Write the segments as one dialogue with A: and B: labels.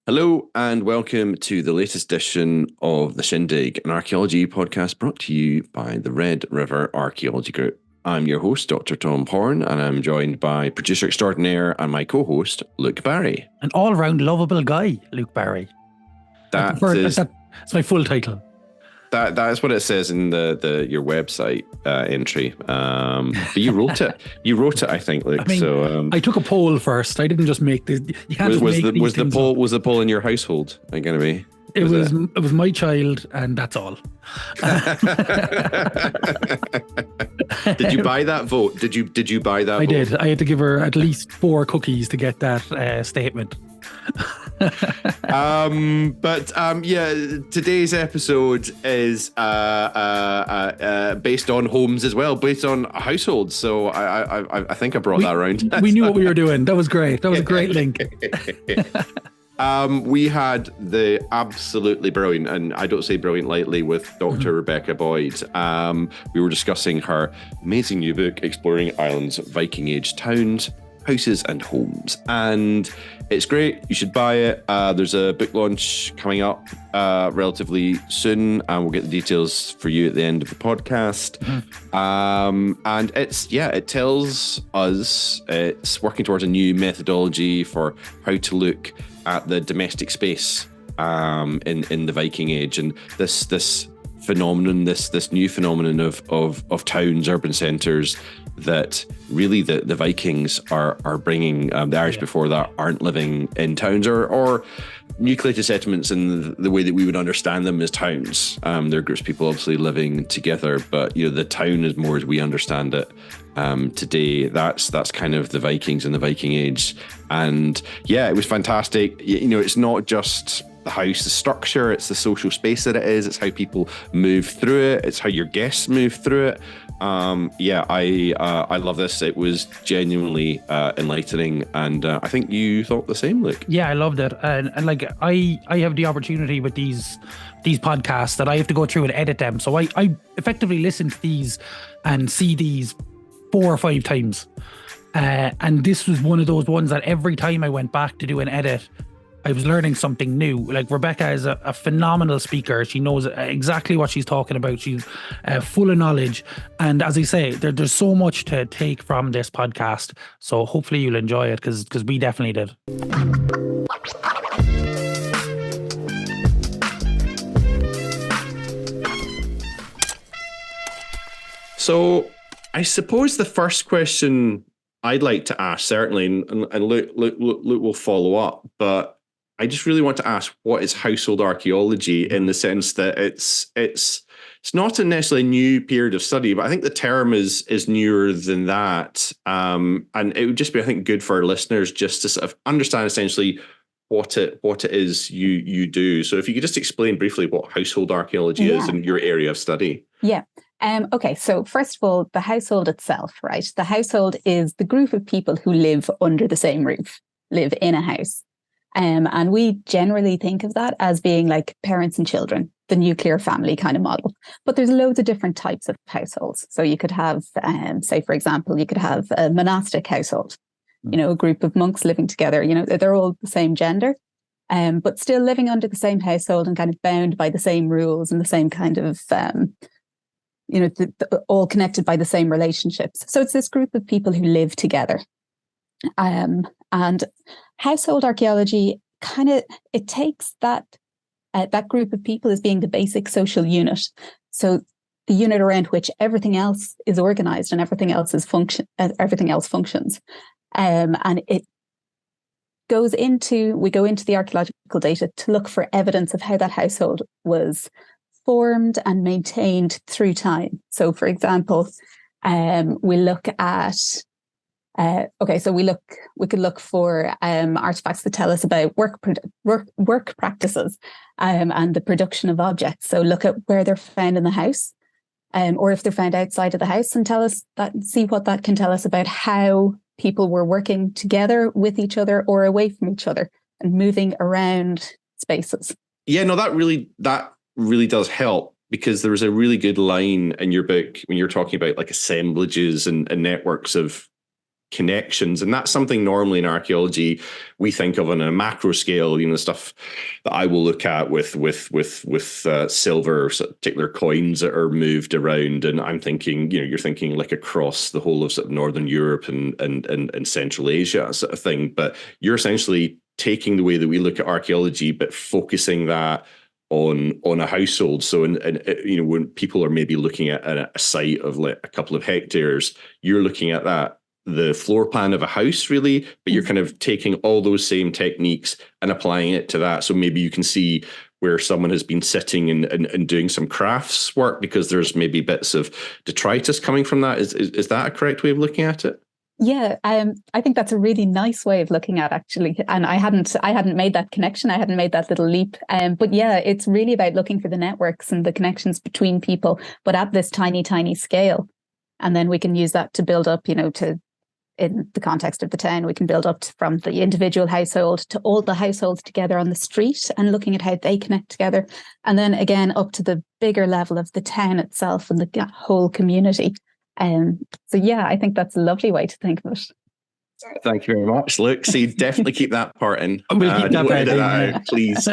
A: Hello and welcome to the latest edition of The Shindig, an archaeology podcast brought to you by the Red River Archaeology Group. I'm your host, Dr. Tom Horn, and I'm joined by producer extraordinaire and my co-host, Luke Barry.
B: An all-round lovable guy, Luke Barry.
A: That's
B: my full title.
A: That is what it says in your website entry. But you wrote it. You wrote it, I think, Luke.
B: I mean, I took a poll first. I didn't just make this. You can't just make these things up.
A: Was the poll in your household? Are you going to be?
B: It was my child, and that's all.
A: Did you buy that vote? Did you buy that?
B: I did. I had to give her at least 4 cookies to get that statement.
A: Today's episode is based on homes as well, based on households. So I think I brought that around.
B: We knew what we were doing. That was great. That was a great link.
A: We had the absolutely brilliant, and I don't say brilliant lightly, with Dr. Rebecca Boyd. We were discussing her amazing new book, Exploring Ireland's Viking-Age Towns, Houses and Homes. And it's great. You should buy it. There's a book launch coming up relatively soon, and we'll get the details for you at the end of the podcast. And it tells us it's working towards a new methodology for how to look at the domestic space in the Viking Age, and this phenomenon, this new phenomenon of towns, urban centres, that really the Vikings are bringing. The Irish before that aren't living in towns or nucleated settlements in the way that we would understand them as towns. There are groups of people obviously living together, but the town is more as we understand it today. That's kind of the Vikings and the Viking Age. And it was fantastic. It's not just the house, the structure, it's the social space that it is. It's how people move through it. It's how your guests move through it. I love this. It was genuinely enlightening, and I think you thought the same, Luke.
B: Yeah, I loved it, and I have the opportunity with these podcasts that I have to go through and edit them. So I effectively listen to these and see these 4 or 5 times, and this was one of those ones that every time I went back to do an edit, I was learning something new. Like, Rebecca is a phenomenal speaker. She knows exactly what she's talking about. She's full of knowledge. And as I say, there's so much to take from this podcast. So hopefully you'll enjoy it, because we definitely did.
A: So I suppose the first question I'd like to ask, certainly, and Luke will follow up, but I just really want to ask, what is household archaeology, in the sense that it's not a necessarily new period of study, but I think the term is newer than that. And it would just be, I think, good for our listeners just to sort of understand essentially what it is you do. So if you could just explain briefly what household archaeology is in your area of study.
C: Yeah. Okay, so first of all, the household itself, right? The household is the group of people who live under the same roof, live in a house. And we generally think of that as being like parents and children, the nuclear family kind of model. But there's loads of different types of households. So you could have, say, for example, you could have a monastic household, a group of monks living together. They're all the same gender, but still living under the same household and kind of bound by the same rules and the same kind of, all connected by the same relationships. So it's this group of people who live together. And household archaeology it takes that group of people as being the basic social unit. So the unit around which everything else is organized and everything else functions. And we go into the archaeological data to look for evidence of how that household was formed and maintained through time. So, for example, we look at we could look for artifacts that tell us about work practices and the production of objects. So look at where they're found in the house, or if they're found outside of the house, and see what that can tell us about how people were working together with each other or away from each other and moving around spaces.
A: Yeah, no, that really does help, because there was a really good line in your book when you're talking about like assemblages and networks of connections. And that's something normally in archaeology we think of on a macro scale, stuff that I will look at with silver, particular coins that are moved around. And I'm thinking, you're thinking like across the whole of sort of Northern Europe and Central Asia sort of thing. But you're essentially taking the way that we look at archaeology, but focusing that on a household. So, and when people are maybe looking at a site of like a couple of hectares, you're looking at the floor plan of a house, really, but you're kind of taking all those same techniques and applying it to that. So maybe you can see where someone has been sitting and doing some crafts work because there's maybe bits of detritus coming from that. Is that a correct way of looking at it?
C: Yeah, I think that's a really nice way of looking at it, actually. And I hadn't made that connection. I hadn't made that little leap. But yeah, it's really about looking for the networks and the connections between people, but at this tiny, tiny scale. And then we can use that to build up, in the context of the town, we can build up from the individual household to all the households together on the street and looking at how they connect together. And then again, up to the bigger level of the town itself and the whole community. So yeah, I think that's a lovely way to think of it.
A: Thank you very much, Luke. So you definitely keep that part in.
B: We'll keep that part in,
A: out, please.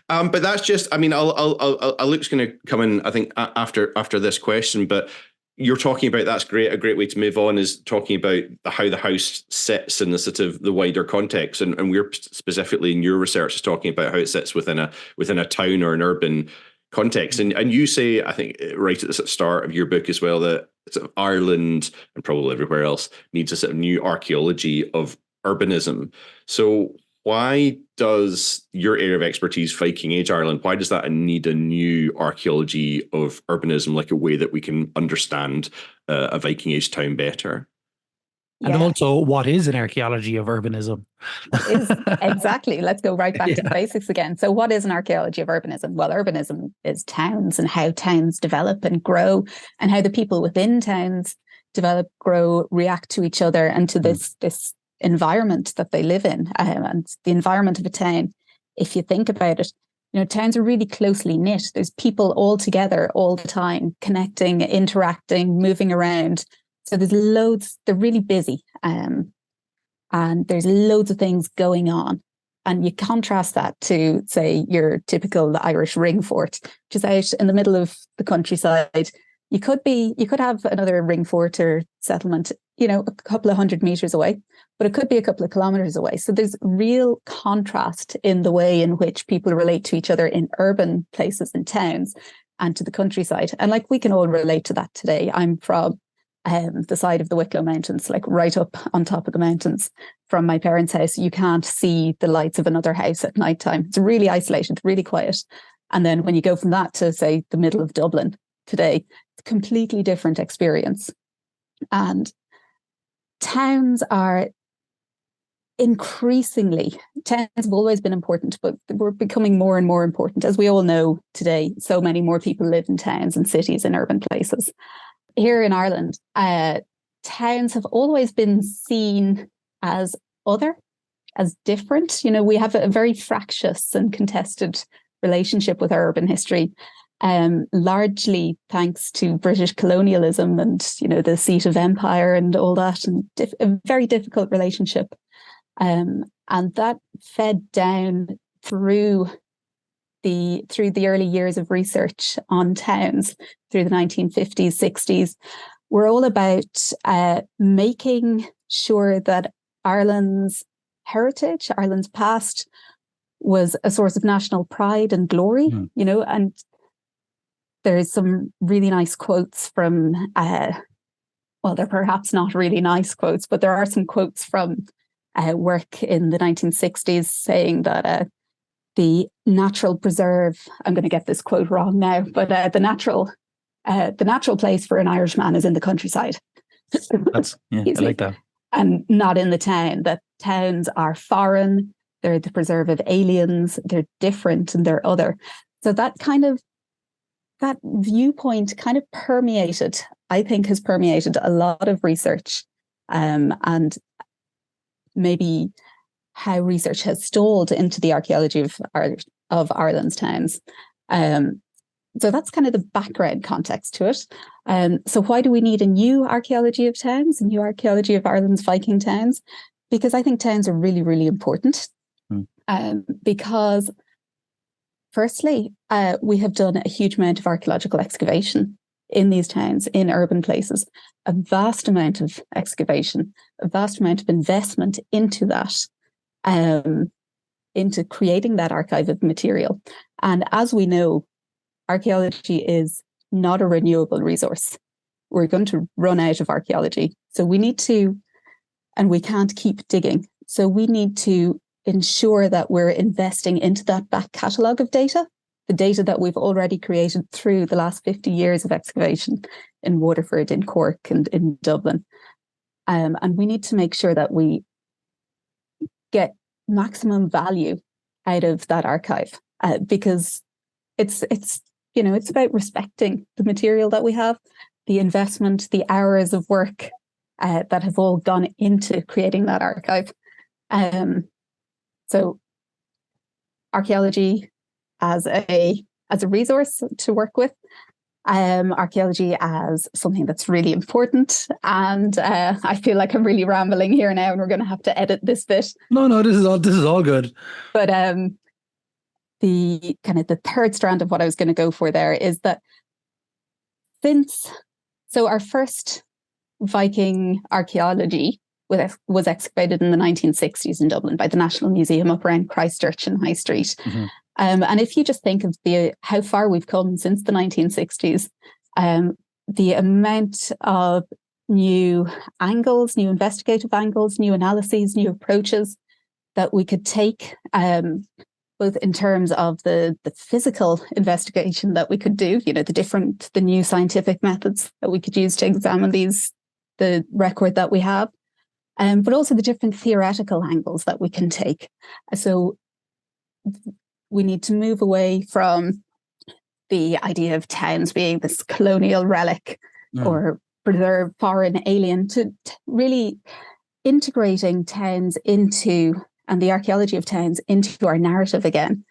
A: But that's just, Luke's going to come in, I think, after this question. But you're talking about, that's great. A great way to move on is talking about how the house sits in the sort of the wider context, and we're specifically in your research is talking about how it sits within a town or an urban context. And you say, I think right at the start of your book as well, that sort of Ireland and probably everywhere else needs a sort of new archaeology of urbanism. So why does your area of expertise, Viking-Age Ireland, why does that need a new archaeology of urbanism, like a way that we can understand a Viking-Age town better?
B: And also, what is an archaeology of urbanism?
C: Exactly. Let's go right back to the basics again. So what is an archaeology of urbanism? Well, urbanism is towns and how towns develop and grow and how the people within towns develop, grow, react to each other and to this environment that they live in. And the environment of a town, if you think about it, towns are really closely knit. There's people all together all the time, connecting, interacting, moving around. So there's loads, they're really busy, and there's loads of things going on. And you contrast that to, say, your typical Irish ring fort, which is out in the middle of the countryside. You could have another ring fort or settlement, a couple of 100 meters away, but it could be a couple of kilometers away. So there's real contrast in the way in which people relate to each other in urban places and towns and to the countryside. And like we can all relate to that today. I'm from the side of the Wicklow Mountains, like right up on top of the mountains from my parents' house. You can't see the lights of another house at nighttime. It's really isolated, really quiet. And then when you go from that to, say, the middle of Dublin today, it's a completely different experience. And towns have always been important, but we're becoming more and more important. As we all know today, so many more people live in towns and cities and urban places. Here in Ireland, towns have always been seen as other, as different. We have a very fractious and contested relationship with our urban history, largely thanks to British colonialism and, the seat of empire and all that, and a very difficult relationship. And that fed down through the early years of research on towns through the 1950s, 60s. We're all about making sure that Ireland's heritage, Ireland's past, was a source of national pride and glory, and there's some really nice quotes from, they're perhaps not really nice quotes, but there are some quotes from work in the 1960s saying that the natural preserve, I'm going to get this quote wrong now, but the natural place for an Irishman is in the countryside.
B: I like that.
C: And not in the town. That towns are foreign, they're the preserve of aliens, they're different and they're other. So that viewpoint kind of permeated, I think has permeated a lot of research, and maybe how research has stalled into the archaeology of Ireland's towns. so that's kind of the background context to it. So why do we need a new archaeology of towns, a new archaeology of Ireland's Viking towns? Because I think towns are really, really important. Because firstly, we have done a huge amount of archaeological excavation in these towns, in urban places, a vast amount of excavation, a vast amount of investment into that, into creating that archive of material. And as we know, archaeology is not a renewable resource. We're going to run out of archaeology. So we need to, and we can't keep digging. So we need to ensure that we're investing into that back catalogue of data, the data that we've already created through the last 50 years of excavation in Waterford, in Cork, and in Dublin. And we need to make sure that we get maximum value out of that archive, because it's about respecting the material that we have, the investment, the hours of work that have all gone into creating that archive. So archaeology as a resource to work with, archaeology as something that's really important. And I feel like I'm really rambling here now, and we're going to have to edit this bit.
B: No, this is all good.
C: But the kind of the third strand of what I was going to go for there is that so our first Viking archaeology was excavated in the 1960s in Dublin by the National Museum up around Christchurch and High Street. Mm-hmm. And if you just think of how far we've come since the 1960s, the amount of new angles, new investigative angles, new analyses, new approaches that we could take, both in terms of the physical investigation that we could do, the new scientific methods that we could use to examine the record that we have, but also the different theoretical angles that we can take. So we need to move away from the idea of towns being this colonial relic or preserved foreign alien to really integrating towns into, and the archaeology of towns into our narrative again.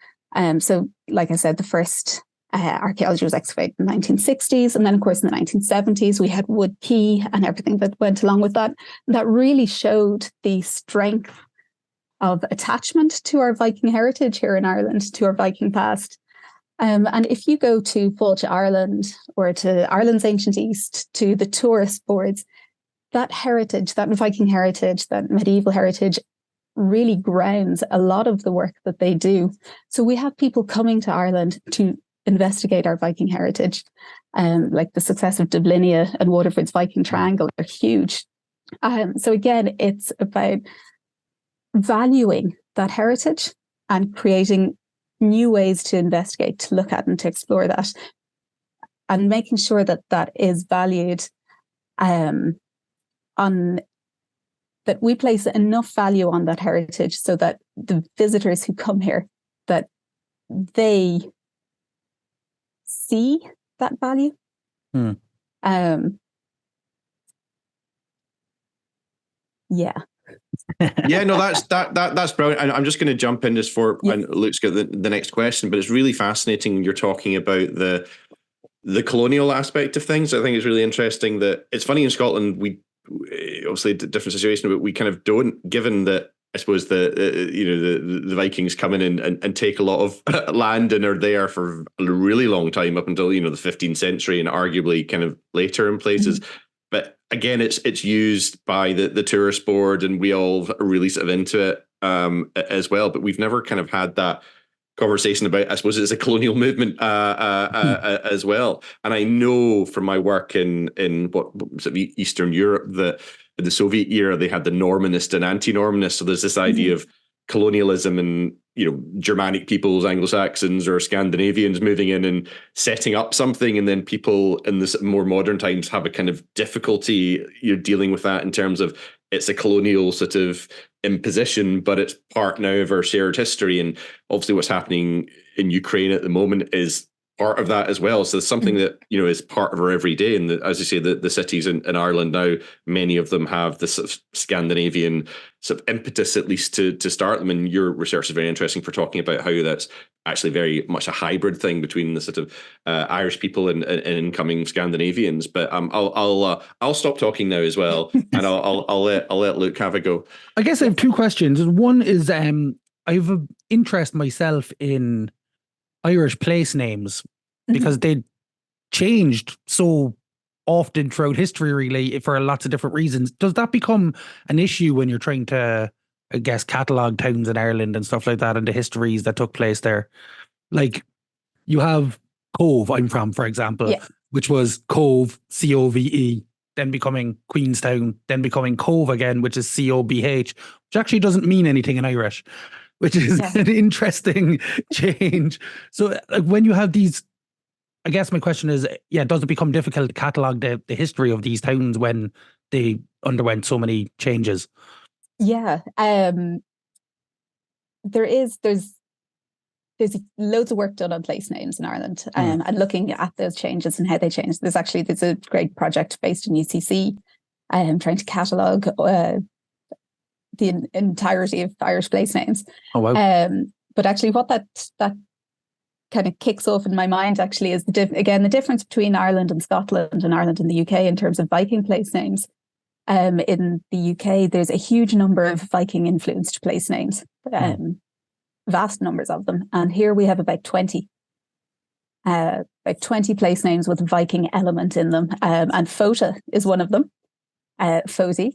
C: So like I said, the first archaeology was excavated in the 1960s. And then, of course, in the 1970s, we had Wood Quay and everything that went along with that. That really showed the strength of attachment to our Viking heritage here in Ireland, to our Viking past. And if you go to Fáilte Ireland or to Ireland's Ancient East, to the tourist boards, that heritage, that Viking heritage, that medieval heritage really grounds a lot of the work that they do. So we have people coming to Ireland to investigate our Viking heritage. Like the success of Dublinia and Waterford's Viking Triangle are huge. So again, it's about valuing that heritage and creating new ways to investigate, to look at and to explore that, and making sure that that is valued, on that we place enough value on that heritage so that the visitors who come here, that they see that value. Yeah.
A: Yeah, no, that's brilliant. And I'm just going to jump in just for, and Luke's got the next question, but it's really fascinating when you're talking about the colonial aspect of things. I think it's really interesting that it's funny in Scotland, we obviously a different situation, but we kind of don't, given that I suppose the Vikings come in and take a lot of land and are there for a really long time, up until the 15th century and arguably kind of later in places. Mm-hmm. But again, it's used by the tourist board, and we all really sort of into it as well. But we've never kind of had that conversation about, I suppose, it's a colonial movement as well. And I know from my work in what was it, Eastern Europe, that in the Soviet era they had the Normanist and anti-Normanist. So there's this idea of colonialism and Germanic peoples, Anglo-Saxons or Scandinavians moving in and setting up something, and then people in this more modern times have a kind of difficulty dealing with that in terms of it's a colonial sort of imposition, but it's part now of our shared history. And obviously what's happening in Ukraine at the moment is part of that as well. So it's something that, is part of our everyday. And as you say, the cities in Ireland now, many of them have this sort of Scandinavian sort of impetus, at least to start them. And your research is very interesting for talking about how that's actually very much a hybrid thing between the sort of Irish people and incoming Scandinavians. But I'll stop talking now as well, and I'll let Luke have a go.
B: I guess I have two questions. One is I have an interest myself in Irish place names because they changed so often throughout history, really, for lots of different reasons. Does that become an issue when you're trying to, I guess, catalogue towns in Ireland and stuff like that, and the histories that took place there? Like, you have Cove, I'm from, for example, which was Cove, Cove, then becoming Queenstown, then becoming Cove again, which is Cobh, which actually doesn't mean anything in Irish, which is an interesting change. So like, when you have these, I guess my question is, does it become difficult to catalogue the history of these towns when they underwent so many changes?
C: Yeah. There's loads of work done on place names in Ireland, and looking at those changes and how they changed. There's a great project based in UCC trying to catalogue the entirety of Irish place names.
B: Oh, wow.
C: But actually what that kind of kicks off in my mind actually is the difference between Ireland and Scotland and Ireland and the UK in terms of Viking place names. In the UK, there's a huge number of Viking-influenced place names, vast numbers of them. And here we have about 20 place names with a Viking element in them. And Fota is one of them. Foti.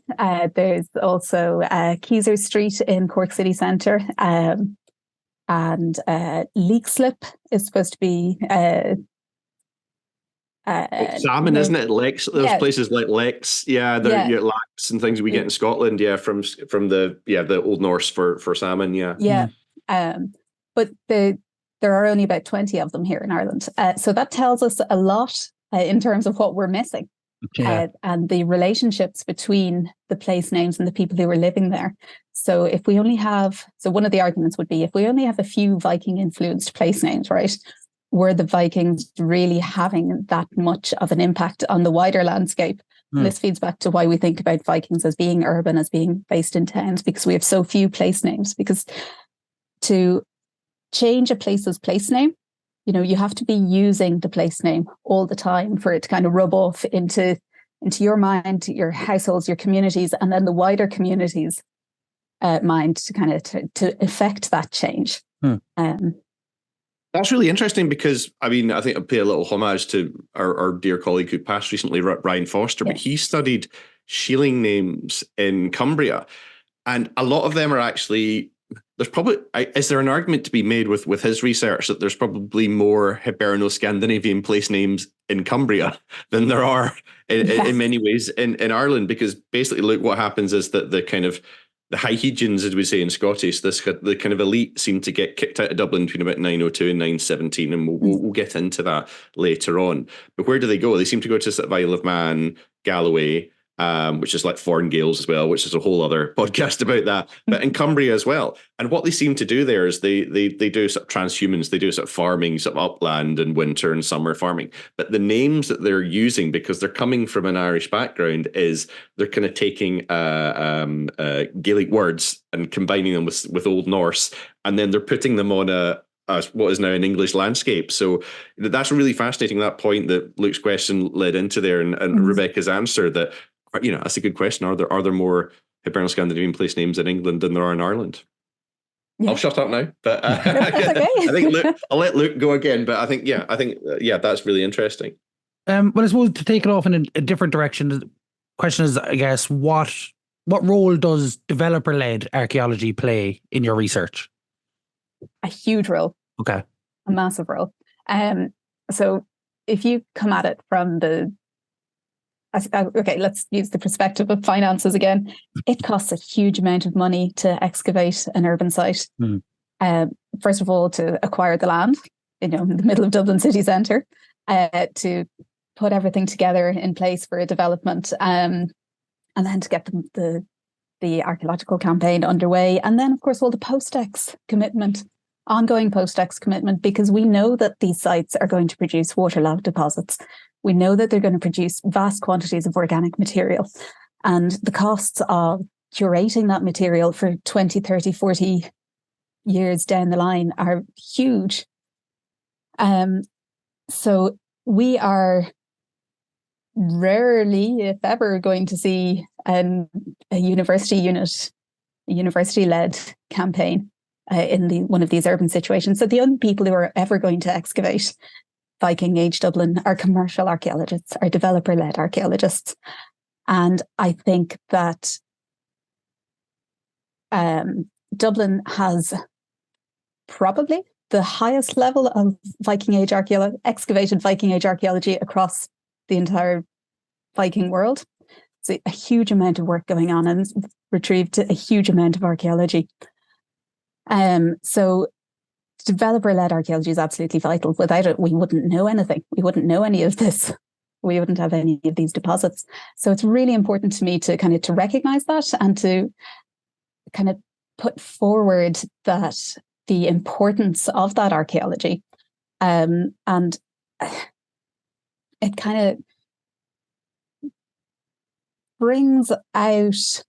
C: There's also Keezer Street in Cork City Centre. And Leixlip is supposed to be
A: salmon, isn't it? Lex, those places like Lex, they're lax and things we get in Scotland, from the Old Norse for salmon, but there are only about 20 of them here in Ireland, so that tells us a lot in terms of what we're missing. And the relationships between the place names and the people who were living there. So if we only have, one of the arguments would be, if we only have a few Viking-influenced place names, right, were the Vikings really having that much of an impact on the wider landscape? And this feeds back to why we think about Vikings as being urban, as being based in towns, because we have so few place names. Because to change a place's place name, you have to be using the place name all the time for it to kind of rub off into your mind, your households, your communities, and then the wider community's mind to kind of to affect that change. That's really interesting because, I think I'll pay a little homage to our dear colleague who passed recently, Ryan Foster, but he studied shieling names in Cumbria. And a lot of them are actually, is there an argument to be made with his research that there's probably more Hiberno-Scandinavian place names in Cumbria than there are in many ways in Ireland? Because basically, look, what happens is that the kind of the high Hegians, as we say in Scottish, the kind of elite seem to get kicked out of Dublin between about 902 and 917, and we'll get into that later on. But where do they go? They seem to go to sort of Isle of Man, Galloway, which is like Foreign Gales as well, which is a whole other podcast about that, but in Cumbria as well. And what they seem to do there is they do sort of transhumans, they do sort of farming, sort of upland and winter and summer farming. But the names that they're using, because they're coming from an Irish background, is they're kind of taking Gaelic words and combining them with Old Norse, and then they're putting them on what is now an English landscape. So that's really fascinating, that point that Luke's question led into there, and Rebecca's answer that, that's a good question. Are there more Hiberno-Scandinavian place names in England than there are in Ireland? Yeah. I'll shut up now, but I think I'll let Luke go again. But I think that's really interesting.
B: But I suppose to take it off in a different direction, the question is, I guess, what role does developer-led archaeology play in your research?
C: A huge role.
B: Okay.
C: A massive role. So if you come at it from let's use the perspective of finances again. It costs a huge amount of money to excavate an urban site. First of all, to acquire the land, in the middle of Dublin city centre, to put everything together in place for a development, and then to get the archaeological campaign underway, and then of course all the post-ex commitment ongoing post-ex commitment, because we know that these sites are going to produce waterlogged deposits. We know that they're going to produce vast quantities of organic material. And the costs of curating that material for 20, 30, 40 years down the line are huge. So we are rarely, if ever, going to see a university unit, a university-led campaign in one of these urban situations. So the only people who are ever going to excavate Viking-Age Dublin are commercial archaeologists, are developer-led archaeologists. And I think that Dublin has probably the highest level of Viking-Age archaeology, excavated Viking-Age archaeology across the entire Viking world. It's a huge amount of work going on and retrieved a huge amount of archaeology. So developer-led archaeology is absolutely vital. Without it, we wouldn't know anything. We wouldn't know any of this. We wouldn't have any of these deposits. So it's really important to me to kind of to recognize that and to kind of put forward that the importance of that archaeology. And it kind of brings out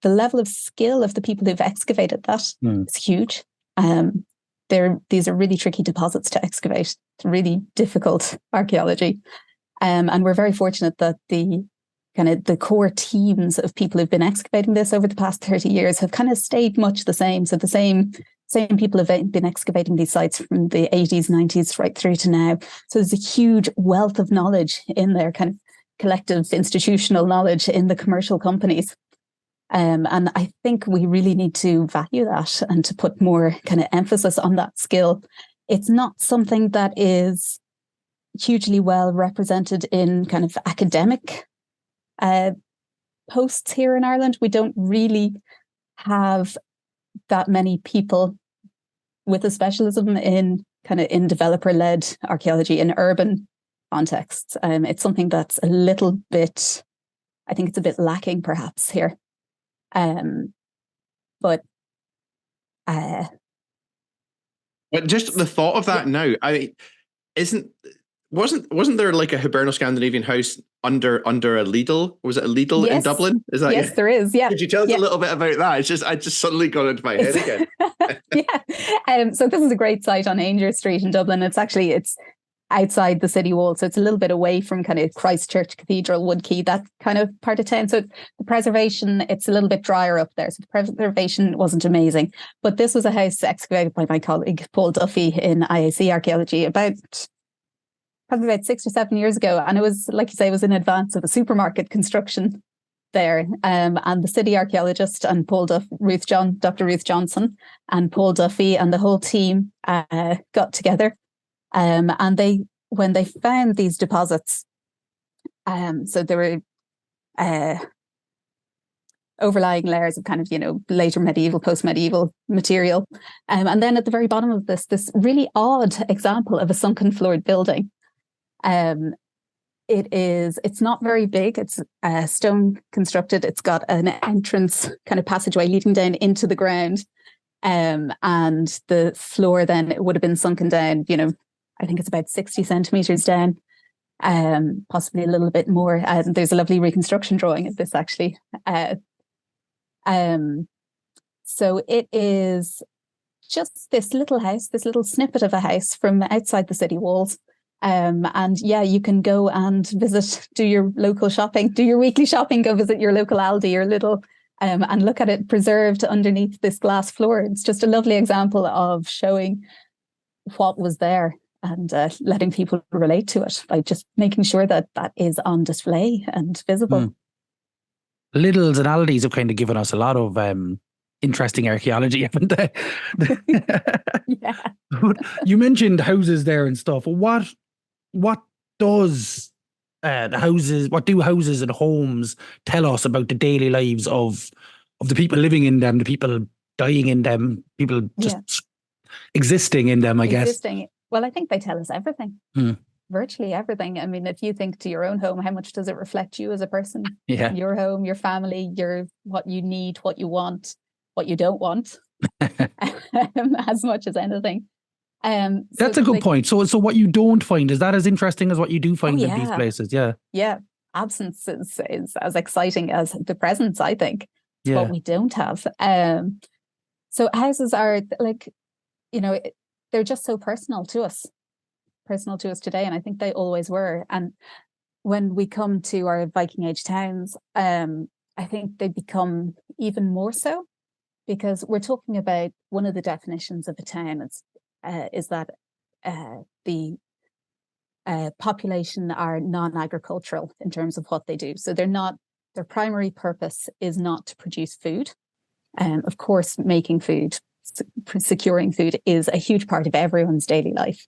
C: the level of skill of the people who've excavated that. It's huge. These are really tricky deposits to excavate. It's really difficult archaeology. And we're very fortunate that the core teams of people who've been excavating this over the past 30 years have kind of stayed much the same. So the same people have been excavating these sites from the 80s, 90s, right through to now. So there's a huge wealth of knowledge in there, kind of collective institutional knowledge in the commercial companies. And I think we really need to value that and to put more kind of emphasis on that skill. It's not something that is hugely well represented in kind of academic posts here in Ireland. We don't really have that many people with a specialism in developer-led archaeology in urban contexts. It's something that's a little bit, I think it's a bit lacking perhaps here. But
A: just the thought of that now, wasn't there like a Hiberno Scandinavian house under a Lidl? Was it a Lidl in Dublin? Is that
C: yes, there is. Yeah.
A: Could you tell us a little bit about that? I just suddenly got into my head again.
C: Yeah. So this is a great site on Ainger Street in Dublin. It's outside the city wall, so it's a little bit away from kind of Christchurch Cathedral, Woodkey, that kind of part of town. So the preservation, it's a little bit drier up there, so the preservation wasn't amazing. But this was a house excavated by my colleague Paul Duffy in IAC Archaeology probably about 6 or 7 years ago, and it was, like you say, it was in advance of a supermarket construction there. And the city archaeologist and Dr. Ruth Johnson and Paul Duffy and the whole team got together. And when they found these deposits, so there were overlying layers of kind of, later medieval, post-medieval material. And then at the very bottom of this really odd example of a sunken floored building. It's not very big. It's stone constructed. It's got an entrance kind of passageway leading down into the ground. And the floor then, it would have been sunken down, I think it's about 60 centimeters down, possibly a little bit more. There's a lovely reconstruction drawing of this actually. So it is just this little house, this little snippet of a house from outside the city walls. And yeah, you can go and visit, do your local shopping, do your weekly shopping, go visit your local Aldi or Lidl, and look at it preserved underneath this glass floor. It's just a lovely example of showing what was there and letting people relate to it by just making sure that that is on display and visible.
B: Lidls and Aldis have kind of given us a lot of interesting archaeology, haven't they?
C: Yeah.
B: You mentioned houses there and stuff. What does what do houses and homes tell us about the daily lives of the people living in them, the people dying in them, people just existing in them, I guess?
C: Well, I think they tell us everything. Virtually everything. I mean, if you think to your own home, how much does it reflect you as a person?
B: Yeah.
C: Your home, your family, what you need, what you want, what you don't want. as much as anything.
B: That's a good point. So what you don't find, is that as interesting as what you do find in these places? Yeah.
C: Yeah. Absence is as exciting as the presence, I think. It's what we don't have. So houses are like, they're just so personal to us today. And I think they always were. And when we come to our Viking Age towns, I think they become even more so, because we're talking about one of the definitions of a town is that the population are non-agricultural in terms of what they do. So their primary purpose is not to produce food. Of course, making food, securing food is a huge part of everyone's daily life.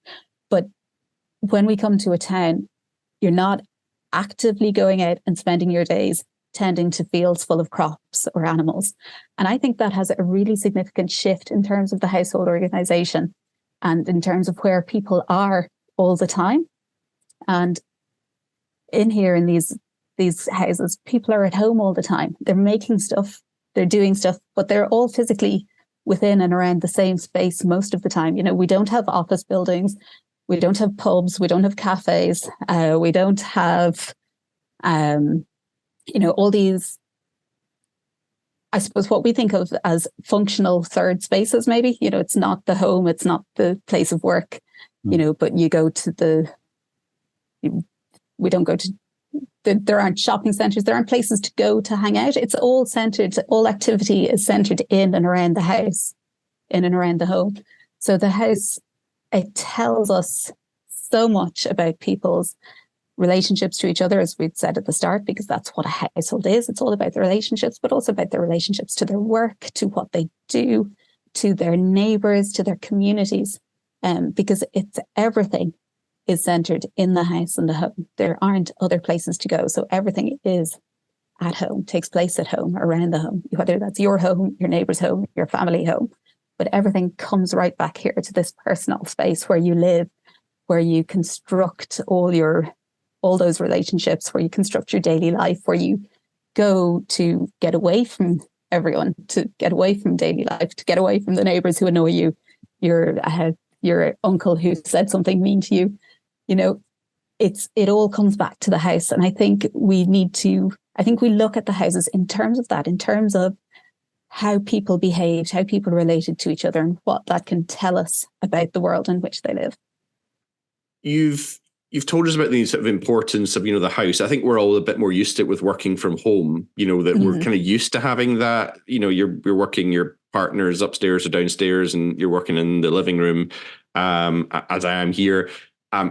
C: But when we come to a town, you're not actively going out and spending your days tending to fields full of crops or animals. And I think that has a really significant shift in terms of the household organization and in terms of where people are all the time. And in these houses, people are at home all the time. They're making stuff, they're doing stuff, but they're all physically within and around the same space most of the time. We don't have office buildings, we don't have pubs, we don't have cafes, we don't have all these, I suppose, what we think of as functional third spaces, maybe. It's not the home, it's not the place of work, but you go to we don't go to, there aren't shopping centres, there aren't places to go to hang out. It's all centred, all activity is centred in and around the house, in and around the home. So the house, it tells us so much about people's relationships to each other, as we'd said at the start, because that's what a household is. It's all about the relationships, but also about their relationships to their work, to what they do, to their neighbours, to their communities, because it's everything is centred in the house and the home. There aren't other places to go. So everything is at home, takes place at home, around the home, whether that's your home, your neighbour's home, your family home. But everything comes right back here to this personal space where you live, where you construct all those relationships, where you construct your daily life, where you go to get away from everyone, to get away from daily life, to get away from the neighbours who annoy you, your uncle who said something mean to you. It all comes back to the house. And I think we look at the houses in terms of that, in terms of how people behaved, how people related to each other, and what that can tell us about the world in which they live.
A: You've told us about the sort of importance of, the house. I think we're all a bit more used to it with working from home, that we're kind of used to having that, you're working, your partner's upstairs or downstairs and you're working in the living room, as I am here.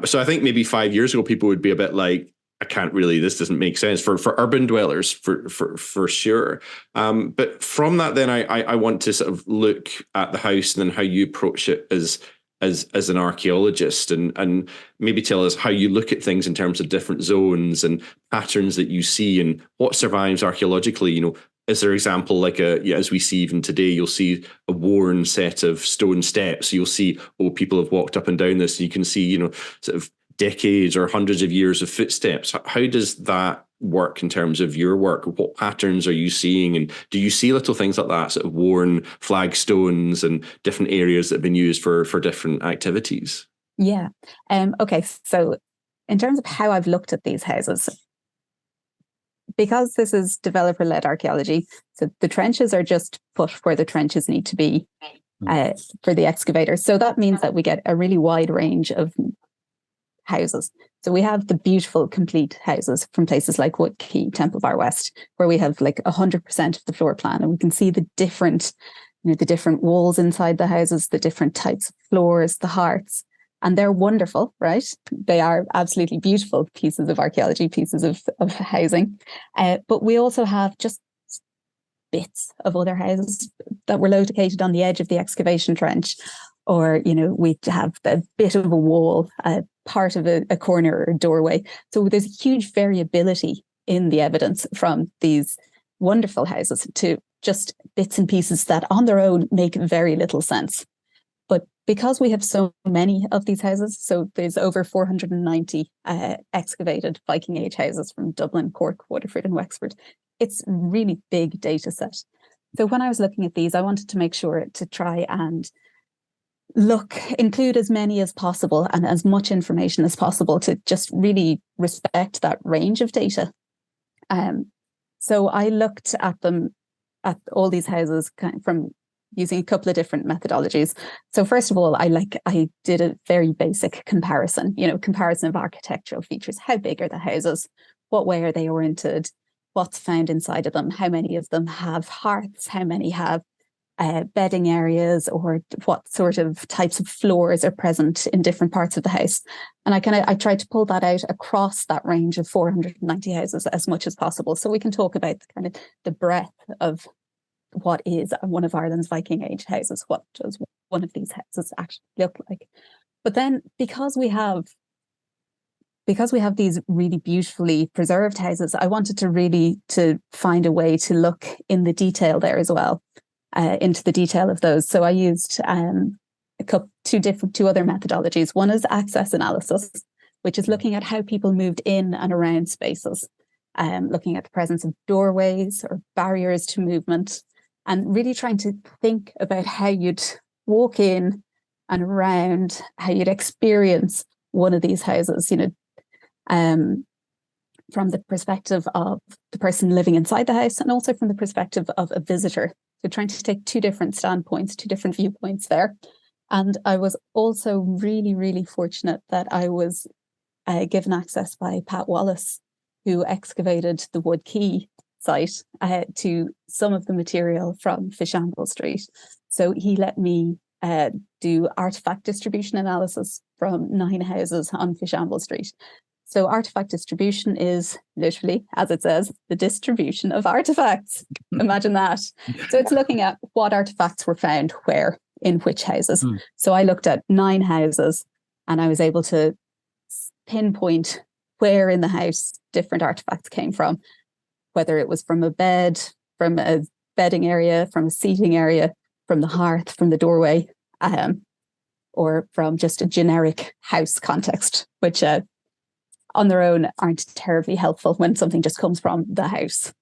A: So I think maybe 5 years ago, people would be a bit like, this doesn't make sense for urban dwellers for sure. But from that, then I want to sort of look at the house and then how you approach it as an archaeologist, and maybe tell us how you look at things in terms of different zones and patterns that you see and what survives archaeologically. Is there an example like as we see even today, you'll see a worn set of stone steps. You'll see, people have walked up and down this. And you can see, sort of decades or hundreds of years of footsteps. How does that work in terms of your work? What patterns are you seeing? And do you see little things like that, sort of worn flagstones and different areas that have been used for different activities?
C: Yeah. Okay. So in terms of how I've looked at these houses, because this is developer-led archaeology, so the trenches are just put where the trenches need to be for the excavator. So that means that we get a really wide range of houses. So we have the beautiful complete houses from places like Woodkey, Temple Bar West, where we have like 100% of the floor plan, and we can see the different walls inside the houses, the different types of floors, the hearts, and they're wonderful, right? They are absolutely beautiful pieces of archaeology, pieces of housing. But we also have just bits of other houses that were located on the edge of the excavation trench, or we have a bit of a wall, part of a corner or a doorway. So there's huge variability in the evidence from these wonderful houses to just bits and pieces that on their own make very little sense. But because we have so many of these houses, so there's over 490 excavated Viking Age houses from Dublin, Cork, Waterford and Wexford, it's a really big data set. So when I was looking at these, I wanted to make sure to try and include as many as possible and as much information as possible to just really respect that range of data. So I looked at them, at all these houses from using a couple of different methodologies. So first of all, I did a very basic comparison, comparison of architectural features. How big are the houses? What way are they oriented? What's found inside of them? How many of them have hearths? How many have bedding areas, or what sort of types of floors are present in different parts of the house? And I tried to pull that out across that range of 490 houses as much as possible, so we can talk about the breadth of what is one of Ireland's Viking Age houses. What does one of these houses actually look like? But then because we have these really beautifully preserved houses, I wanted to find a way to look in the detail there as well. Into the detail of those. So I used two other methodologies. One is access analysis, which is looking at how people moved in and around spaces, looking at the presence of doorways or barriers to movement, and really trying to think about how you'd walk in and around, how you'd experience one of these houses, from the perspective of the person living inside the house, and also from the perspective of a visitor. So trying to take two different standpoints, two different viewpoints there. And I was also really, really fortunate that I was given access by Pat Wallace, who excavated the Wood Quay site, to some of the material from Fishamble Street. So he let me do artifact distribution analysis from 9 houses on Fishamble Street. So artifact distribution is literally, as it says, the distribution of artifacts. Imagine that. So it's looking at what artifacts were found where, in which houses. So I looked at 9 houses and I was able to pinpoint where in the house different artifacts came from, whether it was from a bed, from a bedding area, from a seating area, from the hearth, from the doorway, or from just a generic house context, which on their own aren't terribly helpful when something just comes from the house.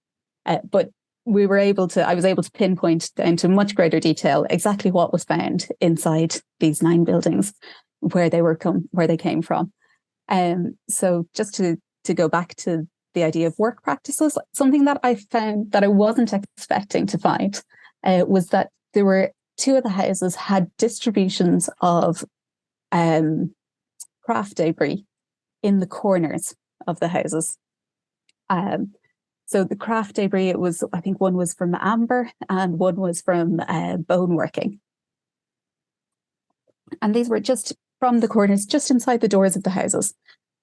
C: But I was able to pinpoint down to much greater detail exactly what was found inside these 9 buildings, where they came from. So just to go back to the idea of work practices, something that I found that I wasn't expecting to find was that there were 2 of the houses had distributions of craft debris in the corners of the houses. So the craft debris, I think one was from amber and one was from bone working. And these were just from the corners, just inside the doors of the houses.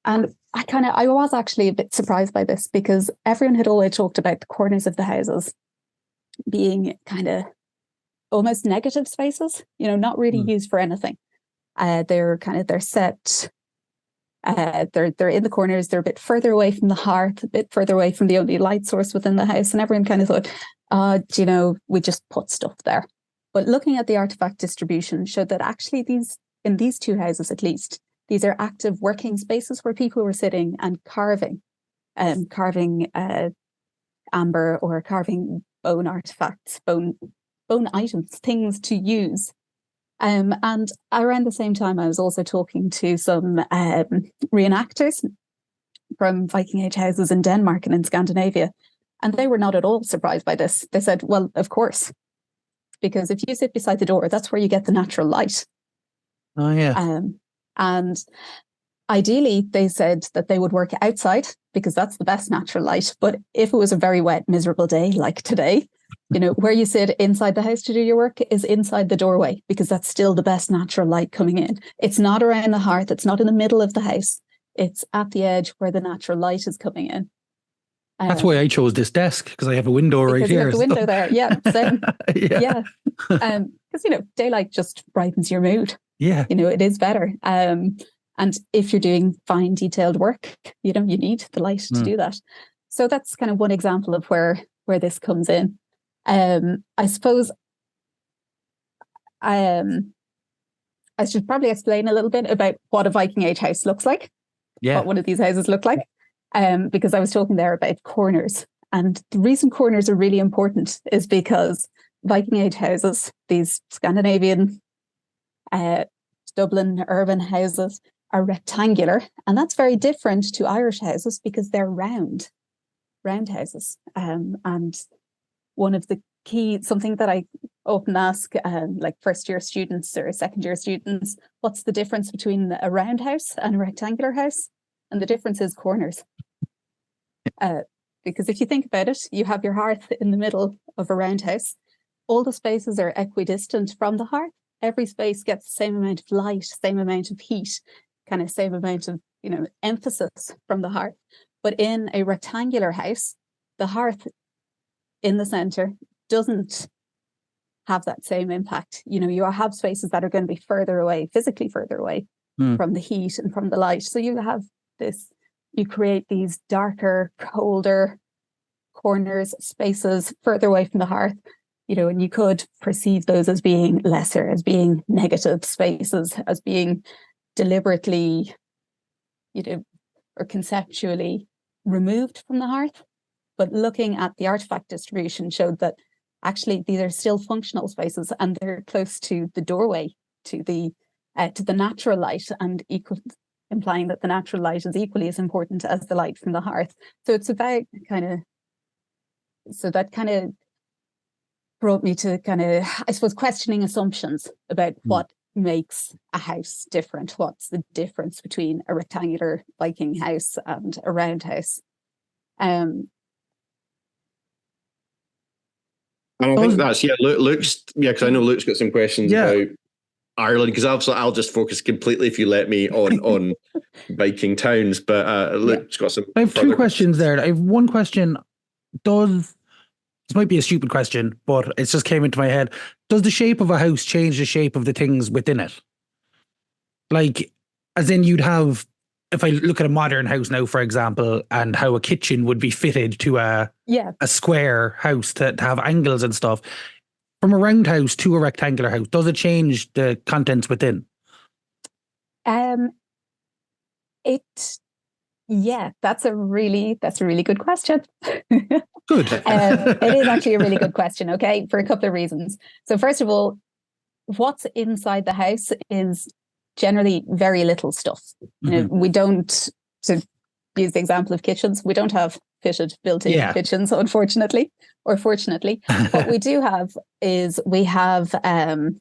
C: And I was actually a bit surprised by this, because everyone had always talked about the corners of the houses being kind of almost negative spaces, not really used for anything. They're set. They're in the corners. They're a bit further away from the hearth, a bit further away from the only light source within the house. And everyone kind of thought, we just put stuff there. But looking at the artifact distribution showed that actually in these 2 houses, at least, these are active working spaces where people were sitting and carving amber, or carving bone artifacts, bone items, things to use. And around the same time, I was also talking to some reenactors from Viking Age houses in Denmark and in Scandinavia, and they were not at all surprised by this. They said, well, of course, because if you sit beside the door, that's where you get the natural light.
B: Oh, yeah.
C: And ideally, they said that they would work outside because that's the best natural light. But if it was a very wet, miserable day like today, where you sit inside the house to do your work is inside the doorway, because that's still the best natural light coming in. It's not around the hearth. It's not in the middle of the house. It's at the edge where the natural light is coming in.
B: That's why I chose this desk, because I have a window right here.
C: You have the window there. Yeah. Same.
B: Yeah.
C: Because, daylight just brightens your mood.
B: Yeah.
C: It is better. And if you're doing fine detailed work, you need the light to do that. So that's kind of one example of where this comes in. I suppose I should probably explain a little bit about what a Viking Age house looks like.
B: Yeah.
C: What one of these houses look like. Because I was talking there about corners. And the reason corners are really important is because Viking Age houses, these Scandinavian, Dublin urban houses, are rectangular. And that's very different to Irish houses because they're round houses. And one of the key, something that I often ask like first year students or second year students, what's the difference between a round house and a rectangular house? And the difference is corners. Because if you think about it, you have your hearth in the middle of a round house. All the spaces are equidistant from the hearth. Every space gets the same amount of light, same amount of heat, kind of same amount of, emphasis from the hearth. But in a rectangular house, the hearth in the center doesn't have that same impact. You have spaces that are going to be further away, physically further away from the heat and from the light. So you create these darker, colder corners, spaces further away from the hearth, and you could perceive those as being lesser, as being negative spaces, as being deliberately, or conceptually removed from the hearth. But looking at the artifact distribution showed that actually these are still functional spaces, and they're close to the doorway, to the natural light, and implying that the natural light is equally as important as the light from the hearth. So it's about that kind of brought me to I suppose, questioning assumptions about what makes a house different. What's the difference between a rectangular Viking house and a round house?
A: And I think that's, Luke's, because I know Luke's got some questions about Ireland, because I'll just focus completely, if you let me, on Viking towns. But Luke's got some.
B: I have two questions there. I have one question. This might be a stupid question, but it just came into my head. Does the shape of a house change the shape of the things within it? Like, as in you'd have, if I look at a modern house now, for example, and how a kitchen would be fitted to a square house to have angles and stuff, from a round house to a rectangular house, does it change the contents within?
C: That's a really good question.
B: Good.
C: It is actually a really good question, okay, for a couple of reasons. So first of all, what's inside the house is generally very little stuff. We don't, to use the example of kitchens, we don't have fitted built-in kitchens, unfortunately, or fortunately. What we do have is we have the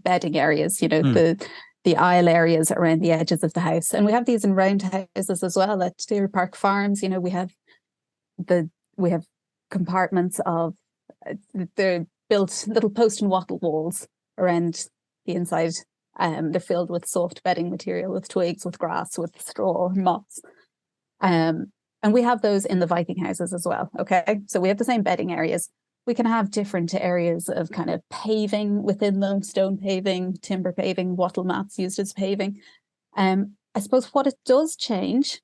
C: bedding areas, the aisle areas around the edges of the house. And we have these in round houses as well at Deer Park Farms. We have compartments of, they're built little post and wattle walls around the inside. They're filled with soft bedding material, with twigs, with grass, with straw, moss. And we have those in the Viking houses as well. Okay, so we have the same bedding areas. We can have different areas of kind of paving within them, stone paving, timber paving, wattle mats used as paving. I suppose what does change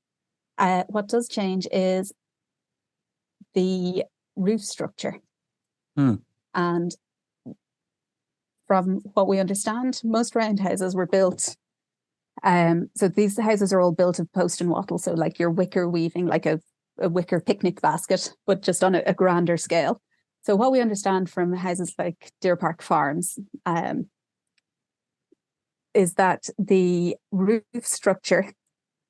C: is the roof structure. And from what we understand, most round houses were built. So these houses are all built of post and wattle. So like your wicker weaving, like a wicker picnic basket, but just on a grander scale. So what we understand from houses like Deer Park Farms is that the roof structure,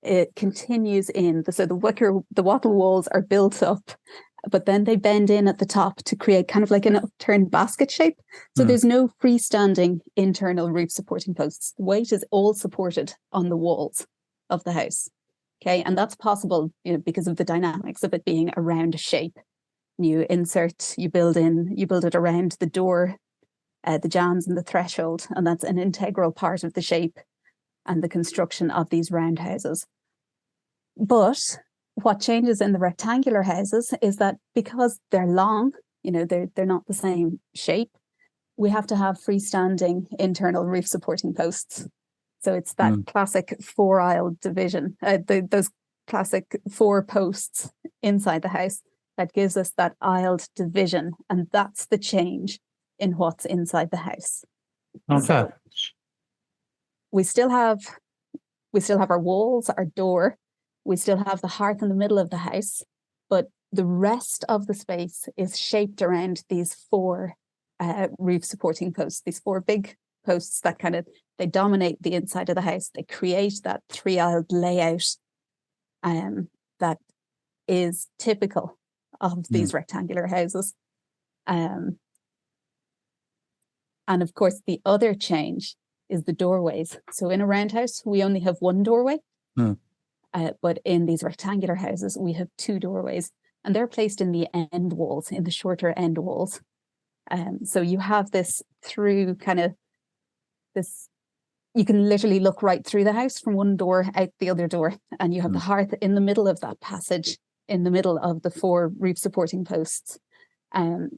C: it continues in. So the wattle walls are built up, but then they bend in at the top to create kind of like an upturned basket shape. So there's no freestanding internal roof supporting posts. The weight is all supported on the walls of the house. Okay, and that's possible, because of the dynamics of it being a round shape. You build it around the door, the jambs and the threshold, and that's an integral part of the shape and the construction of these round houses. But what changes in the rectangular houses is that because they're long, they're not the same shape, we have to have freestanding internal roof supporting posts. So it's that classic 4-aisle division, those classic 4 posts inside the house that gives us that aisled division, and that's the change in what's inside the house.
B: Okay.
C: So we still have our walls, our door, we still have the hearth in the middle of the house, but the rest of the space is shaped around these four roof supporting posts, these four big posts that they dominate the inside of the house. They create that three-aisled layout that is typical of these rectangular houses. And of course, the other change is the doorways. So in a round house, we only have one doorway. But in these rectangular houses, we have two doorways, and they're placed in the end walls, in the shorter end walls. So you have this through this, you can literally look right through the house from one door out the other door, and you have the hearth in the middle of that passage, in the middle of the four roof supporting posts.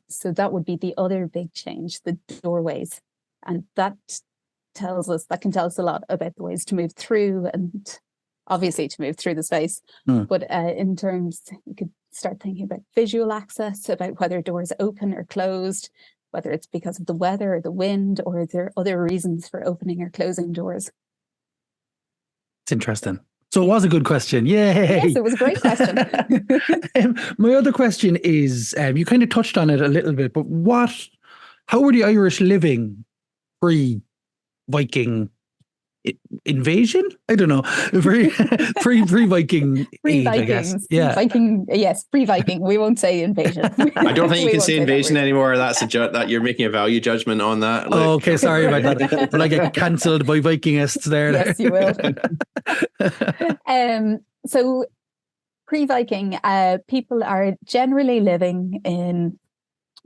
C: So that would be the other big change, the doorways. And that can tell us a lot about the ways to move through, and obviously to move through the space. But in terms, you could start thinking about visual access, about whether doors open or closed, whether it's because of the weather or the wind, or are there other reasons for opening or closing doors.
B: It's interesting. So it was a good question. Yay!
C: Yes, it was a great question.
B: My other question is, you kind of touched on it a little bit, but how were the Irish living pre-Viking invasion? I don't know. Pre-Viking age, I guess. Yeah.
C: Pre-Viking. We won't say invasion.
D: I don't think you can say invasion anymore. That you're making a value judgment on that.
B: Like, oh, okay, sorry about that. Will I get cancelled by Vikingists there?
C: Yes, you will. So pre-Viking, people are generally living in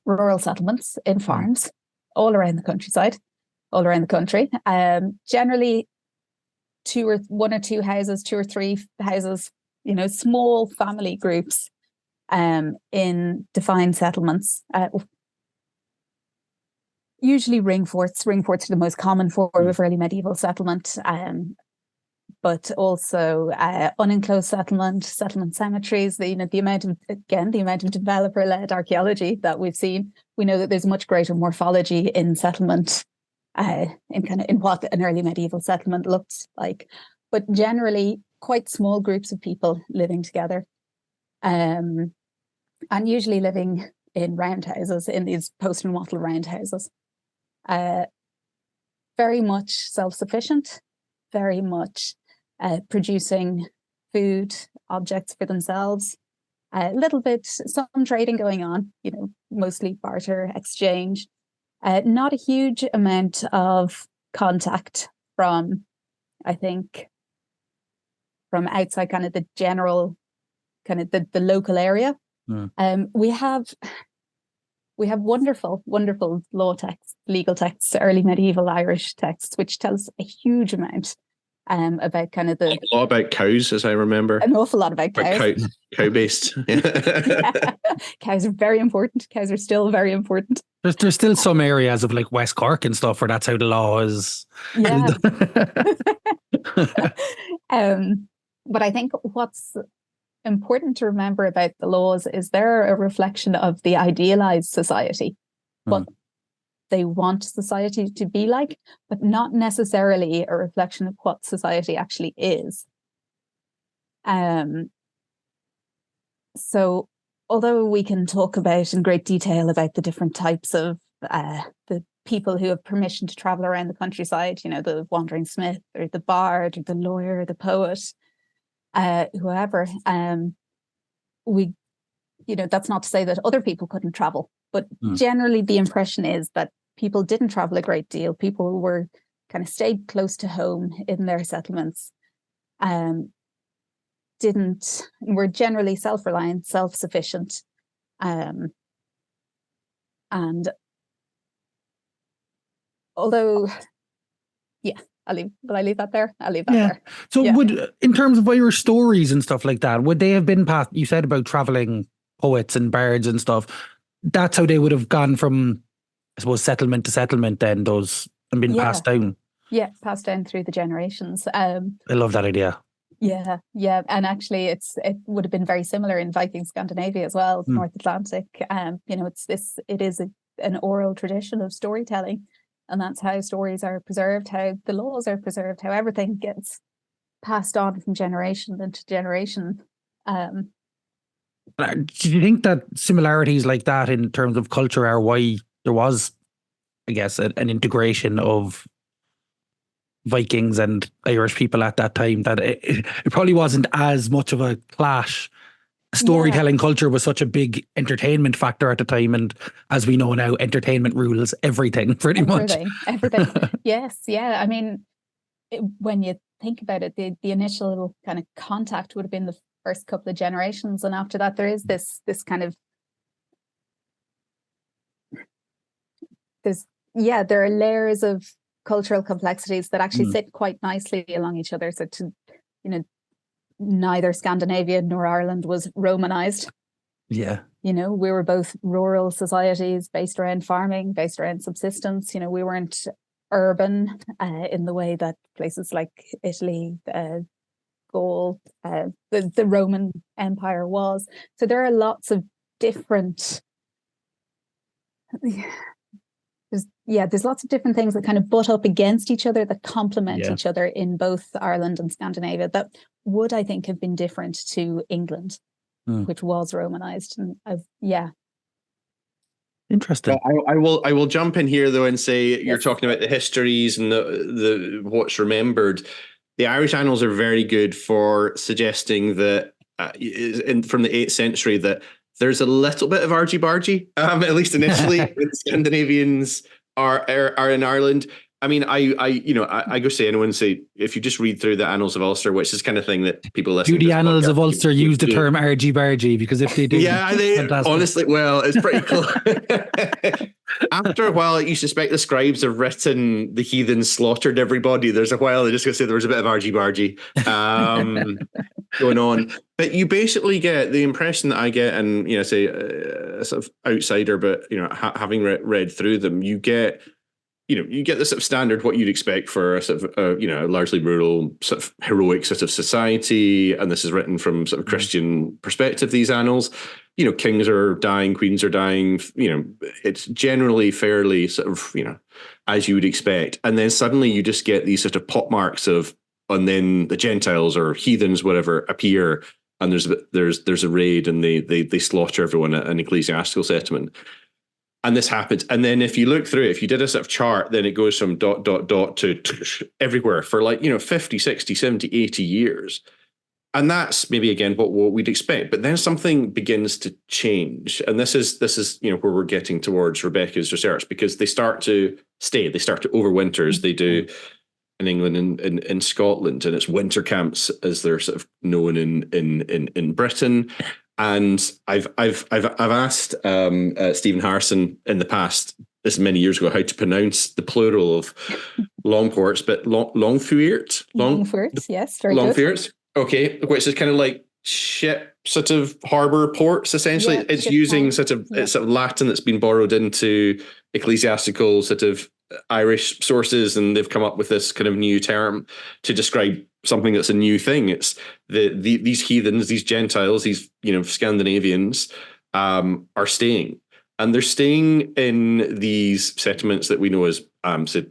C: rural settlements, in farms, all around the countryside, all around the country. Generally, one or two houses, two or three houses, small family groups in defined settlements. Usually ring forts. Ring forts are the most common form of early medieval settlement, but also unenclosed settlement cemeteries. The amount of developer-led archaeology that we've seen, we know that there's much greater morphology in settlement, in what an early medieval settlement looked like, but generally quite small groups of people living together, and usually living in roundhouses, in these post and wattle roundhouses. Very much self-sufficient, very much producing food, objects for themselves. A little bit, some trading going on, mostly barter, exchange. Not a huge amount of contact from outside the general, the local area. We have wonderful law texts, legal texts, early medieval Irish texts, which tells a huge amount about
D: a lot about cows, as I remember.
C: An awful lot about cows.
D: Cow-based.
C: Yeah. Cows are very important. Cows are still very important.
B: There's still some areas of like West Cork and stuff where that's how the law is.
C: Yeah. But I think what's important to remember about the laws is they're a reflection of the idealized society, what they want society to be like, but not necessarily a reflection of what society actually is. So although we can talk about in great detail about the different types of the people who have permission to travel around the countryside, the wandering smith or the bard or the lawyer or the poet, whoever, that's not to say that other people couldn't travel, but generally the impression is that people didn't travel a great deal. People were stayed close to home in their settlements, were generally self-reliant, self-sufficient, and although, will I leave that there? I'll leave that there.
B: So in terms of Irish stories and stuff like that, would they have been past, you said about traveling poets and bards and stuff, that's how they would have gone from, I suppose, settlement to settlement then, and been passed down? Yeah,
C: passed down through the generations. I
B: love that idea.
C: Yeah. And actually it would have been very similar in Viking Scandinavia as well, North Atlantic. It is an oral tradition of storytelling. And that's how stories are preserved, how the laws are preserved, how everything gets passed on from generation into generation.
B: Do you think that similarities like that in terms of culture are why there was, I guess, an integration of Vikings and Irish people at that time, that it probably wasn't as much of a clash? Storytelling culture was such a big entertainment factor at the time, and as we know now, entertainment rules everything pretty much.
C: Everything. Yes, yeah. I mean, when you think about it, the initial kind of contact would have been the first couple of generations, and after that, there is this kind of there are layers of cultural complexities that actually sit quite nicely along each other. So neither Scandinavia nor Ireland was Romanized.
B: Yeah.
C: We were both rural societies based around farming, based around subsistence. We weren't urban in the way that places like Italy, Gaul, the Roman Empire was. So there are lots of different... There's lots of different things that kind of butt up against each other, that complement each other in both Ireland and Scandinavia, that would, I think, have been different to England, which was Romanized. And
B: Interesting.
D: Well, I will jump in here though and say, you're talking about the histories and the what's remembered. The Irish annals are very good for suggesting that from the 8th century that there's a little bit of argy-bargy, at least initially, when Scandinavians are in Ireland. I mean, I go say anyone say, if you just read through the Annals of Ulster, which is kind of thing that people listen to.
B: Do the Annals of Ulster use the term argy-bargy? Because if they do,
D: honestly, well, it's pretty cool. After a while, you suspect the scribes have written the heathens slaughtered everybody. There's a while they're just going to say there was a bit of argy-bargy going on. But you basically get the impression that I get, and say a sort of outsider, but having read through them, you get the sort of standard what you'd expect for a sort of a largely rural sort of heroic sort of society, and this is written from sort of Christian perspective. These annals, kings are dying, queens are dying. It's generally fairly sort of as you would expect, and then suddenly you just get these sort of pot marks of, and then the Gentiles or heathens, whatever, appear. And there's a raid, and they slaughter everyone at an ecclesiastical settlement. And this happens. And then if you look through it, if you did a sort of chart, then it goes from ... to everywhere for 50, 60, 70, 80 years. And that's maybe, again, what we'd expect. But then something begins to change. And this is where we're getting towards Rebecca's research, because they start to stay. They start to overwinter, as they do in England and in Scotland, and it's winter camps as they're sort of known in Britain. And I've asked Stephen Harrison in the past, this is many years ago, how to pronounce the plural of Longports, but Longfuirt?
C: Longfuirt, yes, very good.
D: Longfuirt, okay, which is kind of like ship sort of harbour ports, essentially. It's using sort of Latin that's been borrowed into ecclesiastical sort of Irish sources, and they've come up with this kind of new term to describe something that's a new thing. It's these heathens, these Gentiles, these Scandinavians are staying, and they're staying in these settlements that we know as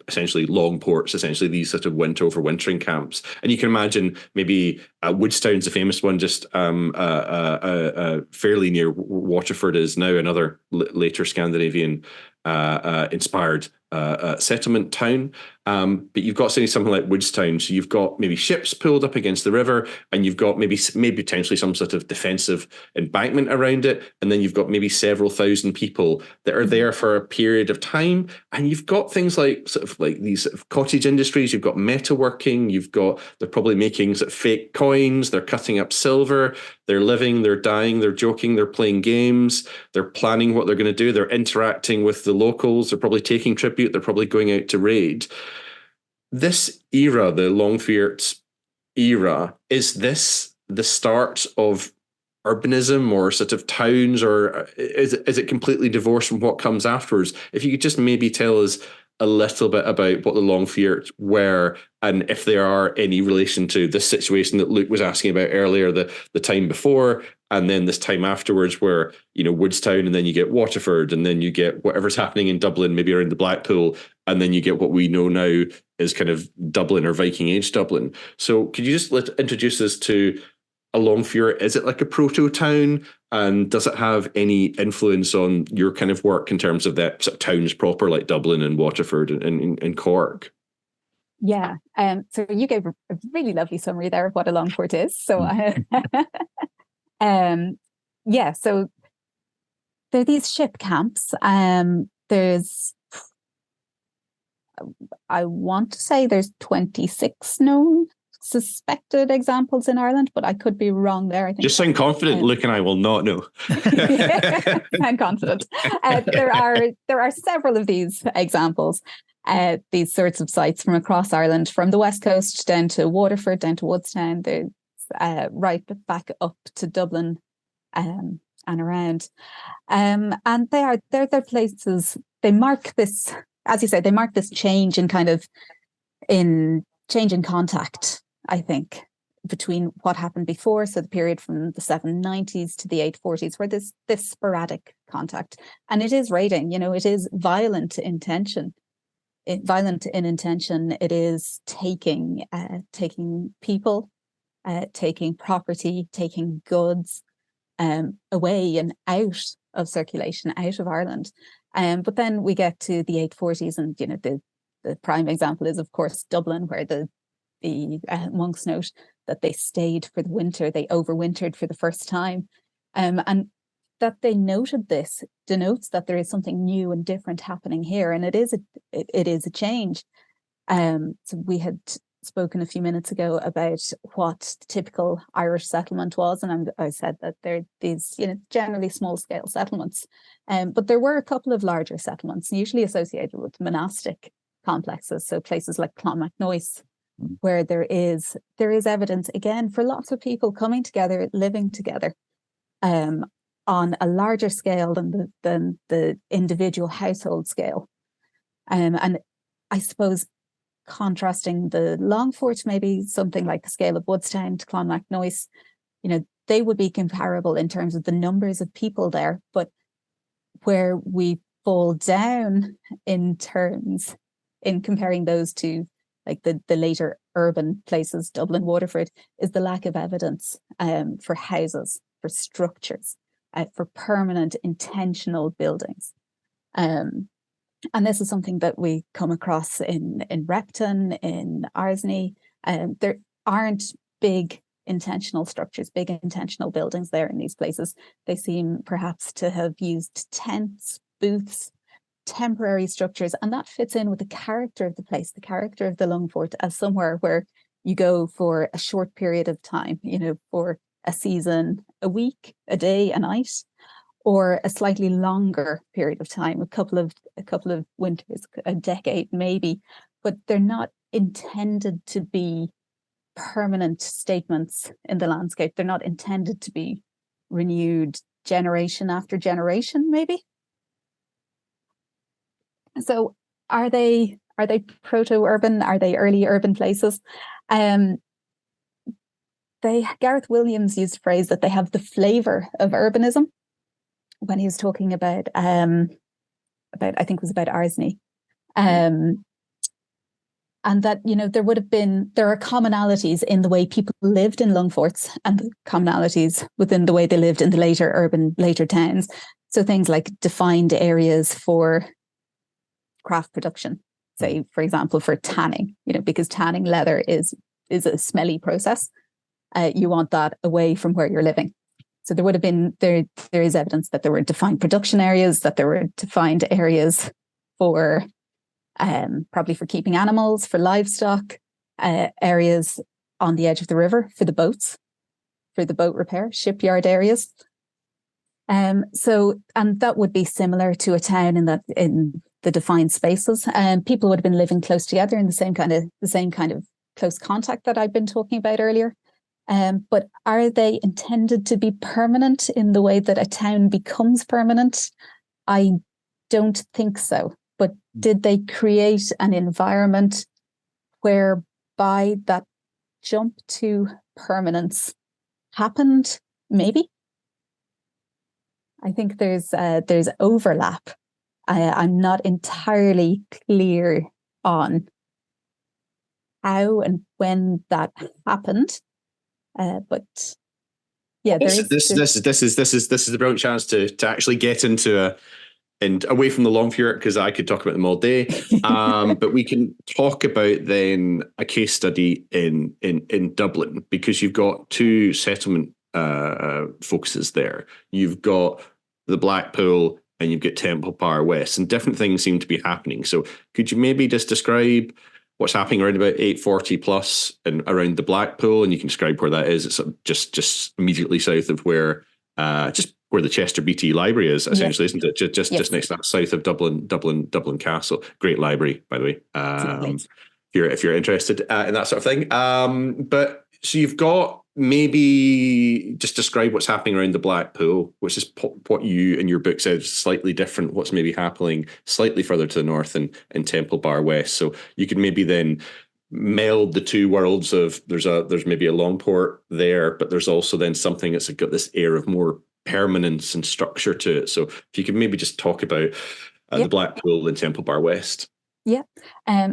D: essentially long ports, essentially these sort of overwintering camps. And you can imagine maybe Woodstown's a famous one, just fairly near Waterford is now, another later Scandinavian inspired settlement town. But you've got something like Woodstown, so you've got maybe ships pulled up against the river, and you've got maybe potentially some sort of defensive embankment around it, and then you've got maybe several thousand people that are there for a period of time, and you've got things like these sort of cottage industries. You've got metalworking. They're probably making sort of fake coins. They're cutting up silver. They're living. They're dying. They're joking. They're playing games. They're planning what they're going to do. They're interacting with the locals. They're probably taking tribute. They're probably going out to raid. This era, the Longfuirt era, is this the start of urbanism or sort of towns, or is it completely divorced from what comes afterwards? If you could just maybe tell us a little bit about what the Longfuirt were, and if there are any relation to this situation that Luke was asking about earlier, the time before and then this time afterwards, where Woodstown, and then you get Waterford, and then you get whatever's happening in Dublin, maybe around the Blackpool, and then you get what we know now is kind of Dublin or Viking-Age Dublin. So could you just introduce us to a Longfuirt? Is it like a proto-town?
A: And does it have any influence on your kind of work in terms of the sort of towns proper, like Dublin and Waterford and Cork?
C: Yeah. So you gave a really lovely summary there of what a Longfort is. So, yeah. So there are these ship camps. There's, I want to say there's 26 known suspected examples in Ireland, but I could be wrong there. I think
A: just sound confident. Luke and I will not know.
C: I'm confident. There are several of these examples. These sorts of sites from across Ireland, from the west coast down to Waterford, down to Woodstown, there's right back up to Dublin and around. And they're places, they mark this, as you say, they mark this change in change in contact, I think, between what happened before, so the period from the 790s to the 840s, where this sporadic contact, and it is raiding, it is violent intention. Violent in intention, it is taking people, taking property, taking goods away and out of circulation, out of Ireland. But then we get to the 840s, and the prime example is, of course, Dublin, where the monks note that they stayed for the winter, they overwintered for the first time, and that they noted this denotes that there is something new and different happening here, and it is a change. So we had spoken a few minutes ago about what the typical Irish settlement was, and I said that they're these generally small scale settlements, but there were a couple of larger settlements, usually associated with monastic complexes, so places like Clonmacnoise, where there is evidence again for lots of people coming together, living together, on a larger scale than the individual household scale. And I suppose contrasting the Longfort, maybe something like the scale of Woodstown to Clonmacnoise, they would be comparable in terms of the numbers of people there, but where we fall down in terms, in comparing those to like the later urban places, Dublin, Waterford, is the lack of evidence for houses, for structures, for permanent intentional buildings. And this is something that we come across in Repton, in Arsney. There aren't big intentional structures, big intentional buildings there in these places. They seem perhaps to have used tents, booths, temporary structures, and that fits in with the character of the place, the character of the Longfort, as somewhere where you go for a short period of time, for a season, a week, a day, a night, or a slightly longer period of time, a couple of winters, a decade maybe, but they're not intended to be permanent statements in the landscape. They're not intended to be renewed generation after generation, maybe. So are they proto-urban? Are they early urban places? Gareth Williams used a phrase that they have the flavor of urbanism when he was talking about I think it was about Arsney. And that, there are commonalities in the way people lived in Longforts and commonalities within the way they lived in the later towns. So things like defined areas for craft production, say, for example, for tanning, because tanning leather is a smelly process. You want that away from where you're living. So there would have been, there is evidence that there were defined production areas, that there were defined areas for probably for keeping animals, for livestock, areas on the edge of the river for the boats, for the boat repair, shipyard areas. And that would be similar to a town in the defined spaces. People would have been living close together in the same kind of close contact that I've been talking about earlier. But are they intended to be permanent in the way that a town becomes permanent? I don't think so. But did they create an environment whereby that jump to permanence happened? Maybe. I think there's overlap. I'm not entirely clear on how and when that happened, but Yeah,
D: This is a brilliant chance to actually get into and away from the Longfjord, because I could talk about them all day. But we can talk about then a case study in Dublin, because you've got two settlement focuses there. You've got the Blackpool and you've got Temple Bar West, and different things seem to be happening. So could you maybe just describe what's happening around about 840 plus and around the Blackpool, and you can describe where that is? It's just immediately south of where just where the Chester BT Library is, essentially, isn't it? Just next to that, south of Dublin Castle. Great library, by the way. If you're interested in that sort of thing. But so you've got, maybe just describe what's happening around the Blackpool, which is what you in your book said is slightly different. What's maybe happening slightly further to the north in Temple Bar West. So you could maybe then meld the two worlds of there's maybe a Longport there, but there's also then something that's got this air of more permanence and structure to it. So if you could maybe just talk about the Blackpool and Temple Bar West.
C: Yeah.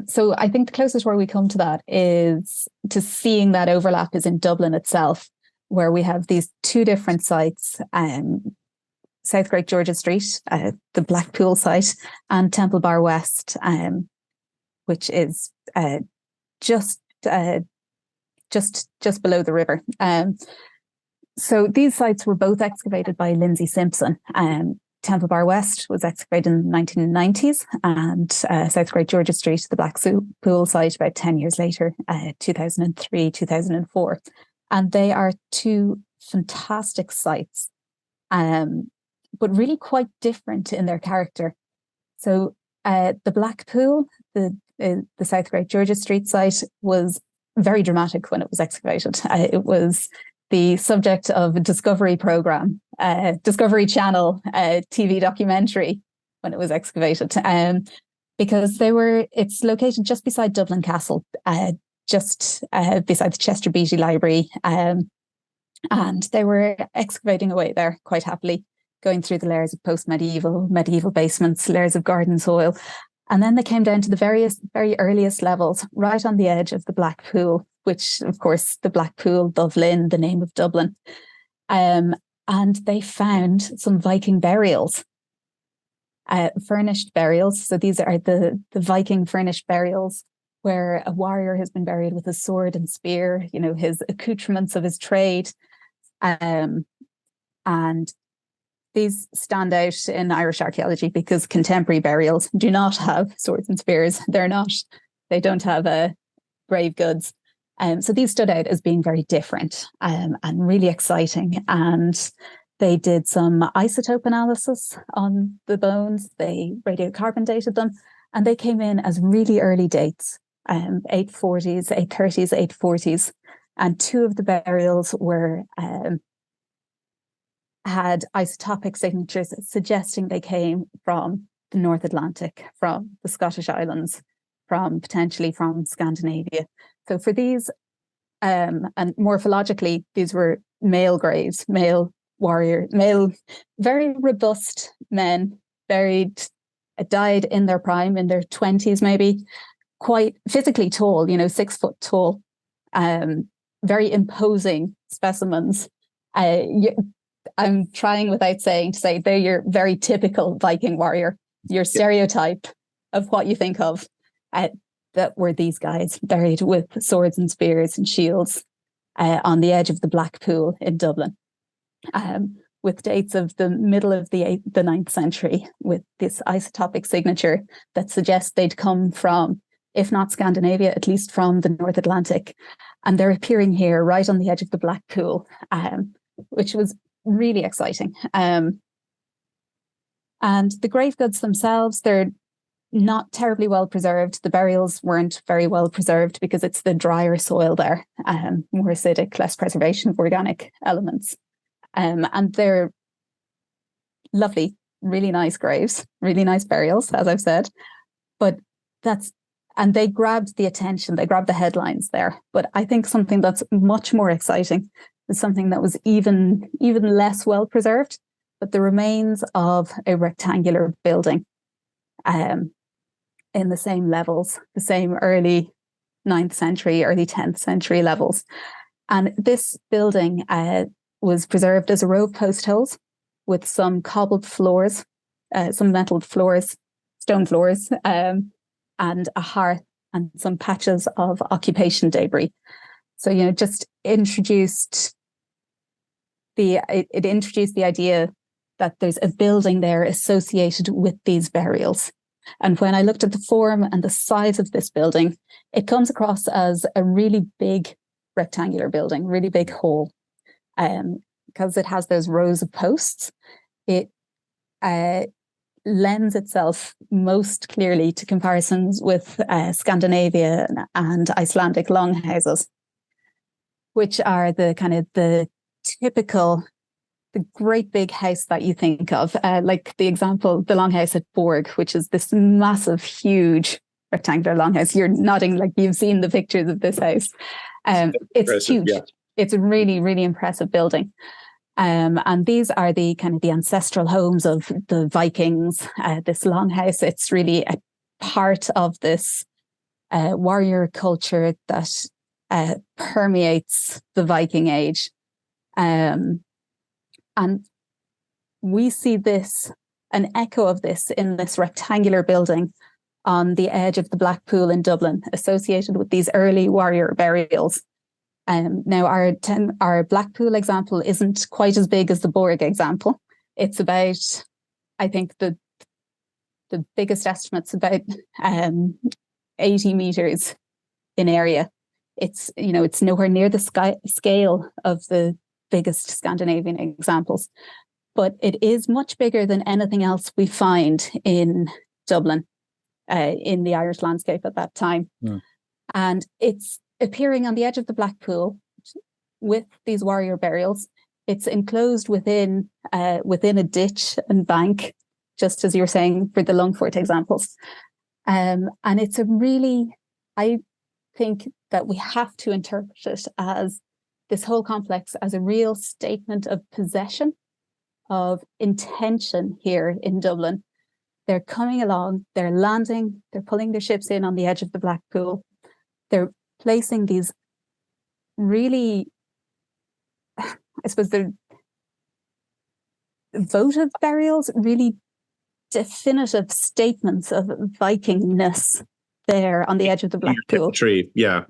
C: So I think the closest where we come to that is to seeing that overlap is in Dublin itself, where we have these two different sites, South Great George's Street, the Blackpool site, and Temple Bar West, which is just below the river. So these sites were both excavated by Lindsay Simpson. Temple Bar West was excavated in the 1990s, and South Great George's Street, the Blackpool site, about 10 years later, 2003, 2004. And they are two fantastic sites, but really quite different in their character. So the Blackpool, the South Great George's Street site, was very dramatic when it was excavated. It was the subject of a Discovery program, Discovery Channel TV documentary when it was excavated, because it's located just beside Dublin Castle, just beside the Chester Beatty Library, and they were excavating away there quite happily, going through the layers of medieval basements, layers of garden soil, and then they came down to the very earliest levels, right on the edge of the Blackpool, which, of course, the Blackpool, Dublin, the name of Dublin. And they found some Viking burials, furnished burials. So these are the Viking furnished burials, where a warrior has been buried with his sword and spear, his accoutrements of his trade. And these stand out in Irish archaeology because contemporary burials do not have swords and spears. They don't have brave goods. So these stood out as being very different and really exciting. And they did some isotope analysis on the bones. They radiocarbon dated them, and they came in as really early dates, 840s, 830s, 840s. And two of the burials had isotopic signatures suggesting they came from the North Atlantic, from the Scottish Islands, potentially from Scandinavia. So for these, and morphologically, these were male graves, male warrior, very robust men buried, died in their prime, in their 20s maybe, quite physically tall, 6 foot tall, very imposing specimens. I'm trying without saying to say they're your very typical Viking warrior, your stereotype of what you think of. That were these guys buried with swords and spears and shields on the edge of the Blackpool in Dublin, with dates of the middle of the 9th century, with this isotopic signature that suggests they'd come from, if not Scandinavia, at least from the North Atlantic. And they're appearing here right on the edge of the Blackpool, which was really exciting. And the grave goods themselves, they're not terribly well preserved. The burials weren't very well preserved because it's the drier soil there, more acidic, less preservation of organic elements. And they're lovely, really nice graves, really nice burials, as I've said. And they grabbed the attention, they grabbed the headlines there. But I think something that's much more exciting is something that was even less well preserved, but the remains of a rectangular building in the same levels, the same early 9th century, early 10th century levels. And this building was preserved as a row of post holes with some cobbled floors, some metal floors, stone floors, and a hearth and some patches of occupation debris. So, just introduced it introduced the idea that there's a building there associated with these burials. And when I looked at the form and the size of this building, it comes across as a really big rectangular building, really big hall. Because it has those rows of posts, it lends itself most clearly to comparisons with Scandinavian and Icelandic longhouses, which are the typical, the great big house that you think of, like the example, the longhouse at Borg, which is this massive, huge rectangular longhouse. You're nodding like you've seen the pictures of this house. It's huge. Yeah. It's a really, really impressive building. And these are the ancestral homes of the Vikings. This longhouse, it's really a part of this warrior culture that permeates the Viking Age. And we see an echo of this in this rectangular building on the edge of the Black Pool in Dublin, associated with these early warrior burials. Now, our Black Pool example isn't quite as big as the Borg example. It's about, I think, the biggest estimate's about 80 meters in area. It's nowhere near the scale of the biggest Scandinavian examples, but it is much bigger than anything else we find in Dublin, in the Irish landscape at that time. Mm. And it's appearing on the edge of the Black Pool with these warrior burials. It's enclosed within a ditch and bank, just as you were saying for the Longfort examples. And it's I think that we have to interpret it as this whole complex as a real statement of possession, of intention here in Dublin. They're coming along, they're landing, they're pulling their ships in on the edge of the Black Pool. They're placing these really, I suppose, they're votive burials, really definitive statements of Vikingness there on the edge of the Black Pool.
D: Tree, yeah.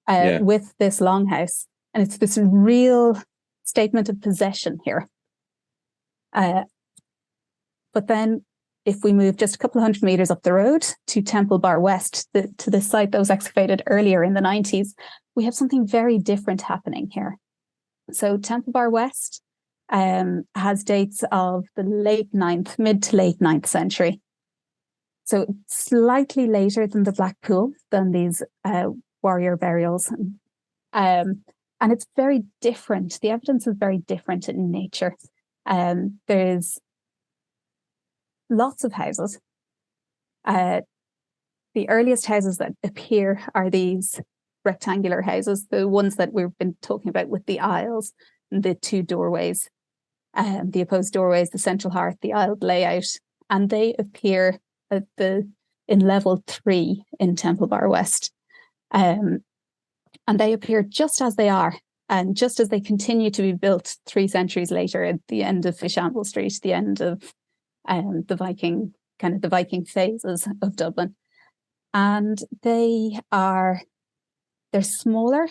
C: With this longhouse. And it's this real statement of possession here. But then if we move just a couple of 100 meters up the road to Temple Bar West, to the site that was excavated earlier in the 90s, we have something very different happening here. So Temple Bar West has dates of the mid to late 9th century. So slightly later than the Black Pool, than these warrior burials. And it's very different. The evidence is very different in nature. There's lots of houses. The earliest houses that appear are these rectangular houses, the ones that we've been talking about with the aisles and the two doorways, the opposed doorways, the central hearth, the aisled layout, and they appear in level 3 in Temple Bar West. And they appear just as they are, and just as they continue to be built 3 centuries later at the end of Fishamble Street, the end of the Viking phases of Dublin. And they're smaller.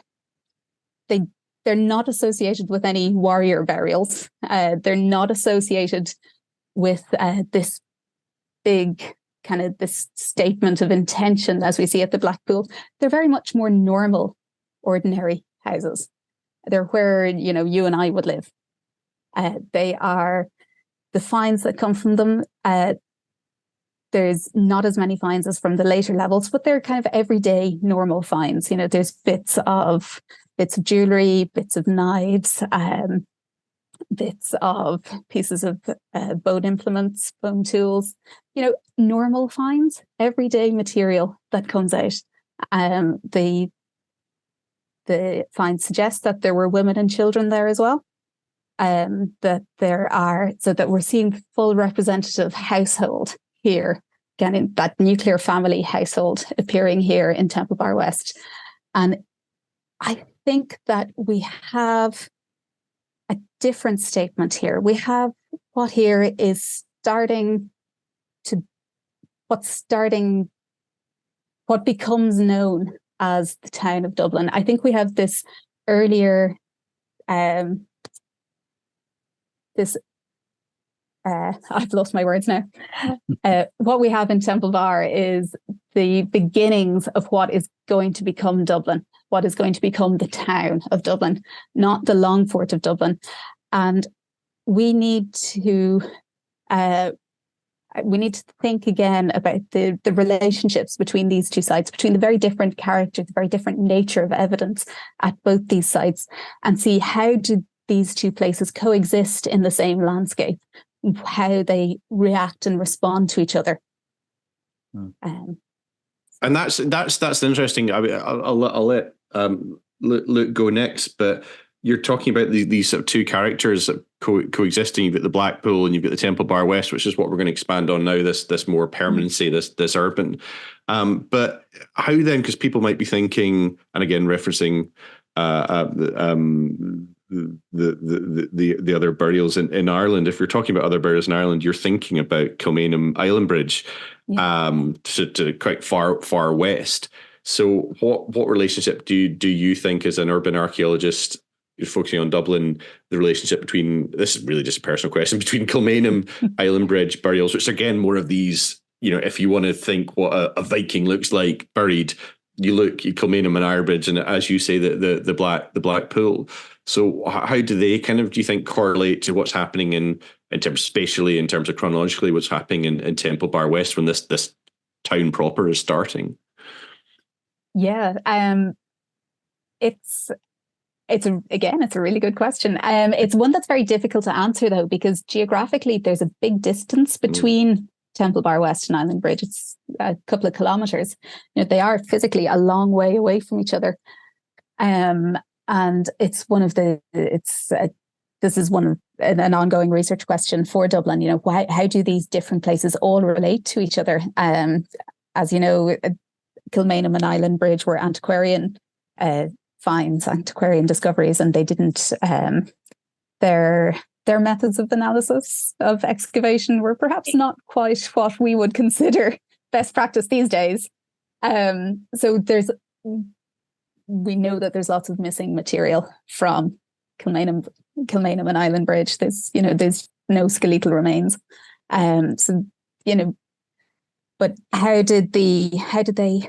C: They're not associated with any warrior burials. They're not associated with this big this statement of intention as we see at the Black Pool. They're very much more normal, ordinary houses. They're where you and I would live. They are the finds that come from them. There's not as many finds as from the later levels, but they're kind of everyday normal finds. There's bits of jewelry, bits of knives, bits of pieces of bone implements, bone tools. Normal finds, everyday material that comes out. The finds suggest that there were women and children there as well. That we're seeing full representative household here, again, in that nuclear family household appearing here in Temple Bar West. And I think that we have a different statement here. We have what here is what becomes known as the town of Dublin. I think we have this earlier, I've lost my words now. What we have in Temple Bar is the beginnings of what is going to become Dublin, what is going to become the town of Dublin, not the Longfort of Dublin. And we need to think again about the relationships between these two sites, between the very different character, the very different nature of evidence at both these sites, and see how do these two places coexist in the same landscape, how they react and respond to each other.
D: And that's interesting. I mean, I'll let Luke go next, but you're talking about these sort of two characters coexisting. You've got the Blackpool and you've got the Temple Bar West, which is what we're going to expand on now. This more permanency, this urban. But how then? Because people might be thinking, and again referencing the other burials in Ireland. If you're talking about other burials in Ireland, you're thinking about Kilmainham Island Bridge, to quite far west. So what relationship do you think, as an urban archaeologist, you're focusing on Dublin, the relationship between, this is really just a personal question, between Kilmainham Island Bridge burials, which again, more of these, if you want to think what a Viking looks like buried, you look at Kilmainham and Ironbridge, and as you say, the Blackpool. So how do they do you think, correlate to what's happening in terms spatially, in terms of chronologically, what's happening in Temple Bar West when this town proper is starting?
C: Yeah, it's a really good question. It's one that's very difficult to answer, though, because geographically there's a big distance between Temple Bar West and Island Bridge. It's a couple of kilometres. They are physically a long way away from each other. And it's this is one of an ongoing research question for Dublin. How do these different places all relate to each other? As you know, Kilmainham and Island Bridge were antiquarian finds, antiquarian discoveries, and they didn't. Their methods of analysis of excavation were perhaps not quite what we would consider best practice these days. So we know that there's lots of missing material from Kilmainham and Island Bridge. There's no skeletal remains. But how did they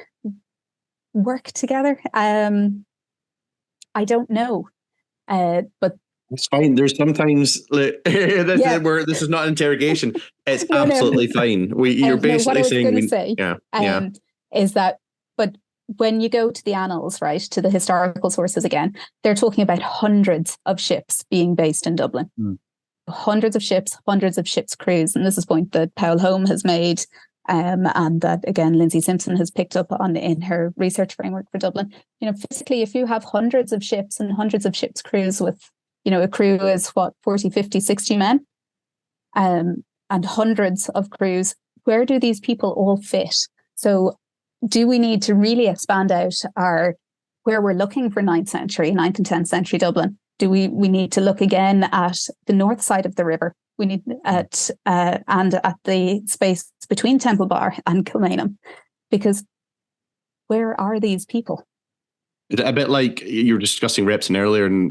C: work together? I don't know. But
D: it's fine. There's sometimes this is not an interrogation. It's absolutely fine. You're basically saying,
C: is that, but when you go to the annals, right, to the historical sources again, they're talking about hundreds of ships being based in Dublin. Hundreds of ships crews, and this is a point that Paul Home has made, and that again Lindsay Simpson has picked up on in her research framework for Dublin. Physically, if you have hundreds of ships and hundreds of ships crews with, a crew is 40, 50, 60 men, and hundreds of crews, where do these people all fit? So do we need to really expand out where we're looking for 9th and 10th century Dublin? Do we need to look again at the north side of the river? We need and at the space between Temple Bar and Kilmainham, because where are these people?
D: A bit like you were discussing Repton earlier, and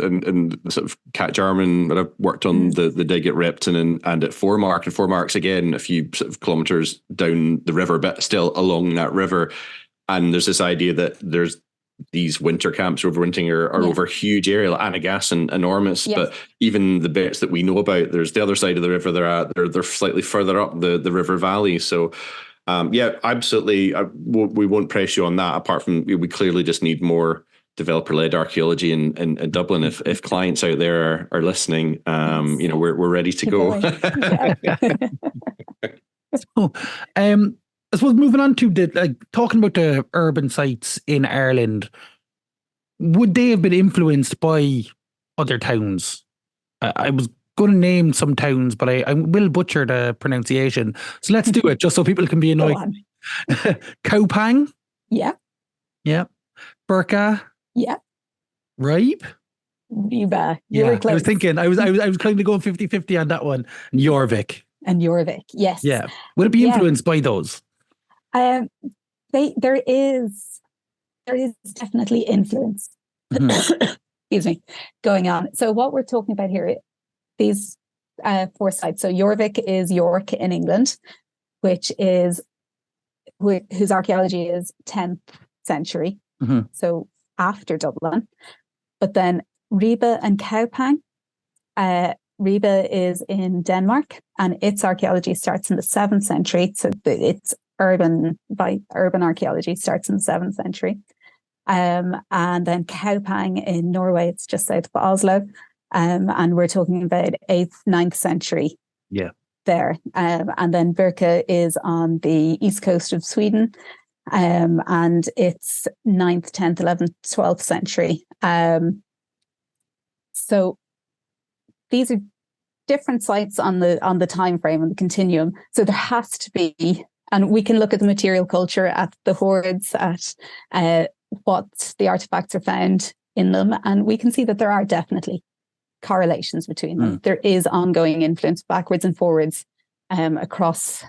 D: the sort of Cat Jarman that I've worked on the dig at Repton and at Foremark. And Foremark's again a few sort of kilometres down the river, but still along that river. And there's this idea that there's these winter camps overwintering are over a huge area, like Annagassan, enormous. Yes. But even the bits that we know about, there's the other side of the river. They're slightly further up the river valley. So. Absolutely. We won't press you on that. Apart from we clearly just need more developer-led archaeology in Dublin. If clients out there are listening, we're ready to go.
B: So, I suppose moving on to talking about the urban sites in Ireland, would they have been influenced by other towns? I was going to name some towns, but I will butcher the pronunciation. So let's do it, just so people can be annoyed. Cowpang?
C: Yeah.
B: Yeah. Burka?
C: Yeah.
B: Ribe?
C: Ribe. You were
B: Yeah,
C: close.
B: I was thinking, I was kind of going 50-50 on that one. Jorvik.
C: And Jorvik, yes.
B: Yeah. Would it be
C: Yeah.
B: influenced by those?
C: There is definitely influence. Excuse me, going on. So what we're talking about here, these four sites. So Jorvik is York in England, whose archaeology is 10th century, so after Dublin. But then Ribe and Kaupang. Ribe is in Denmark, and its archaeology starts in the 7th century. So its urban archaeology starts in the 7th century. And then Kaupang in Norway, it's just south of Oslo. And we're talking about 8th, 9th century.
B: Yeah.
C: There. And then Birka is on the east coast of Sweden. And it's 9th, 10th, 11th, 12th century. So these are different sites on the time frame and the continuum. So there has to be, and we can look at the material culture, at the hoards, at what the artifacts are found in them, and we can see that there are definitely correlations between them. There is ongoing influence backwards and forwards across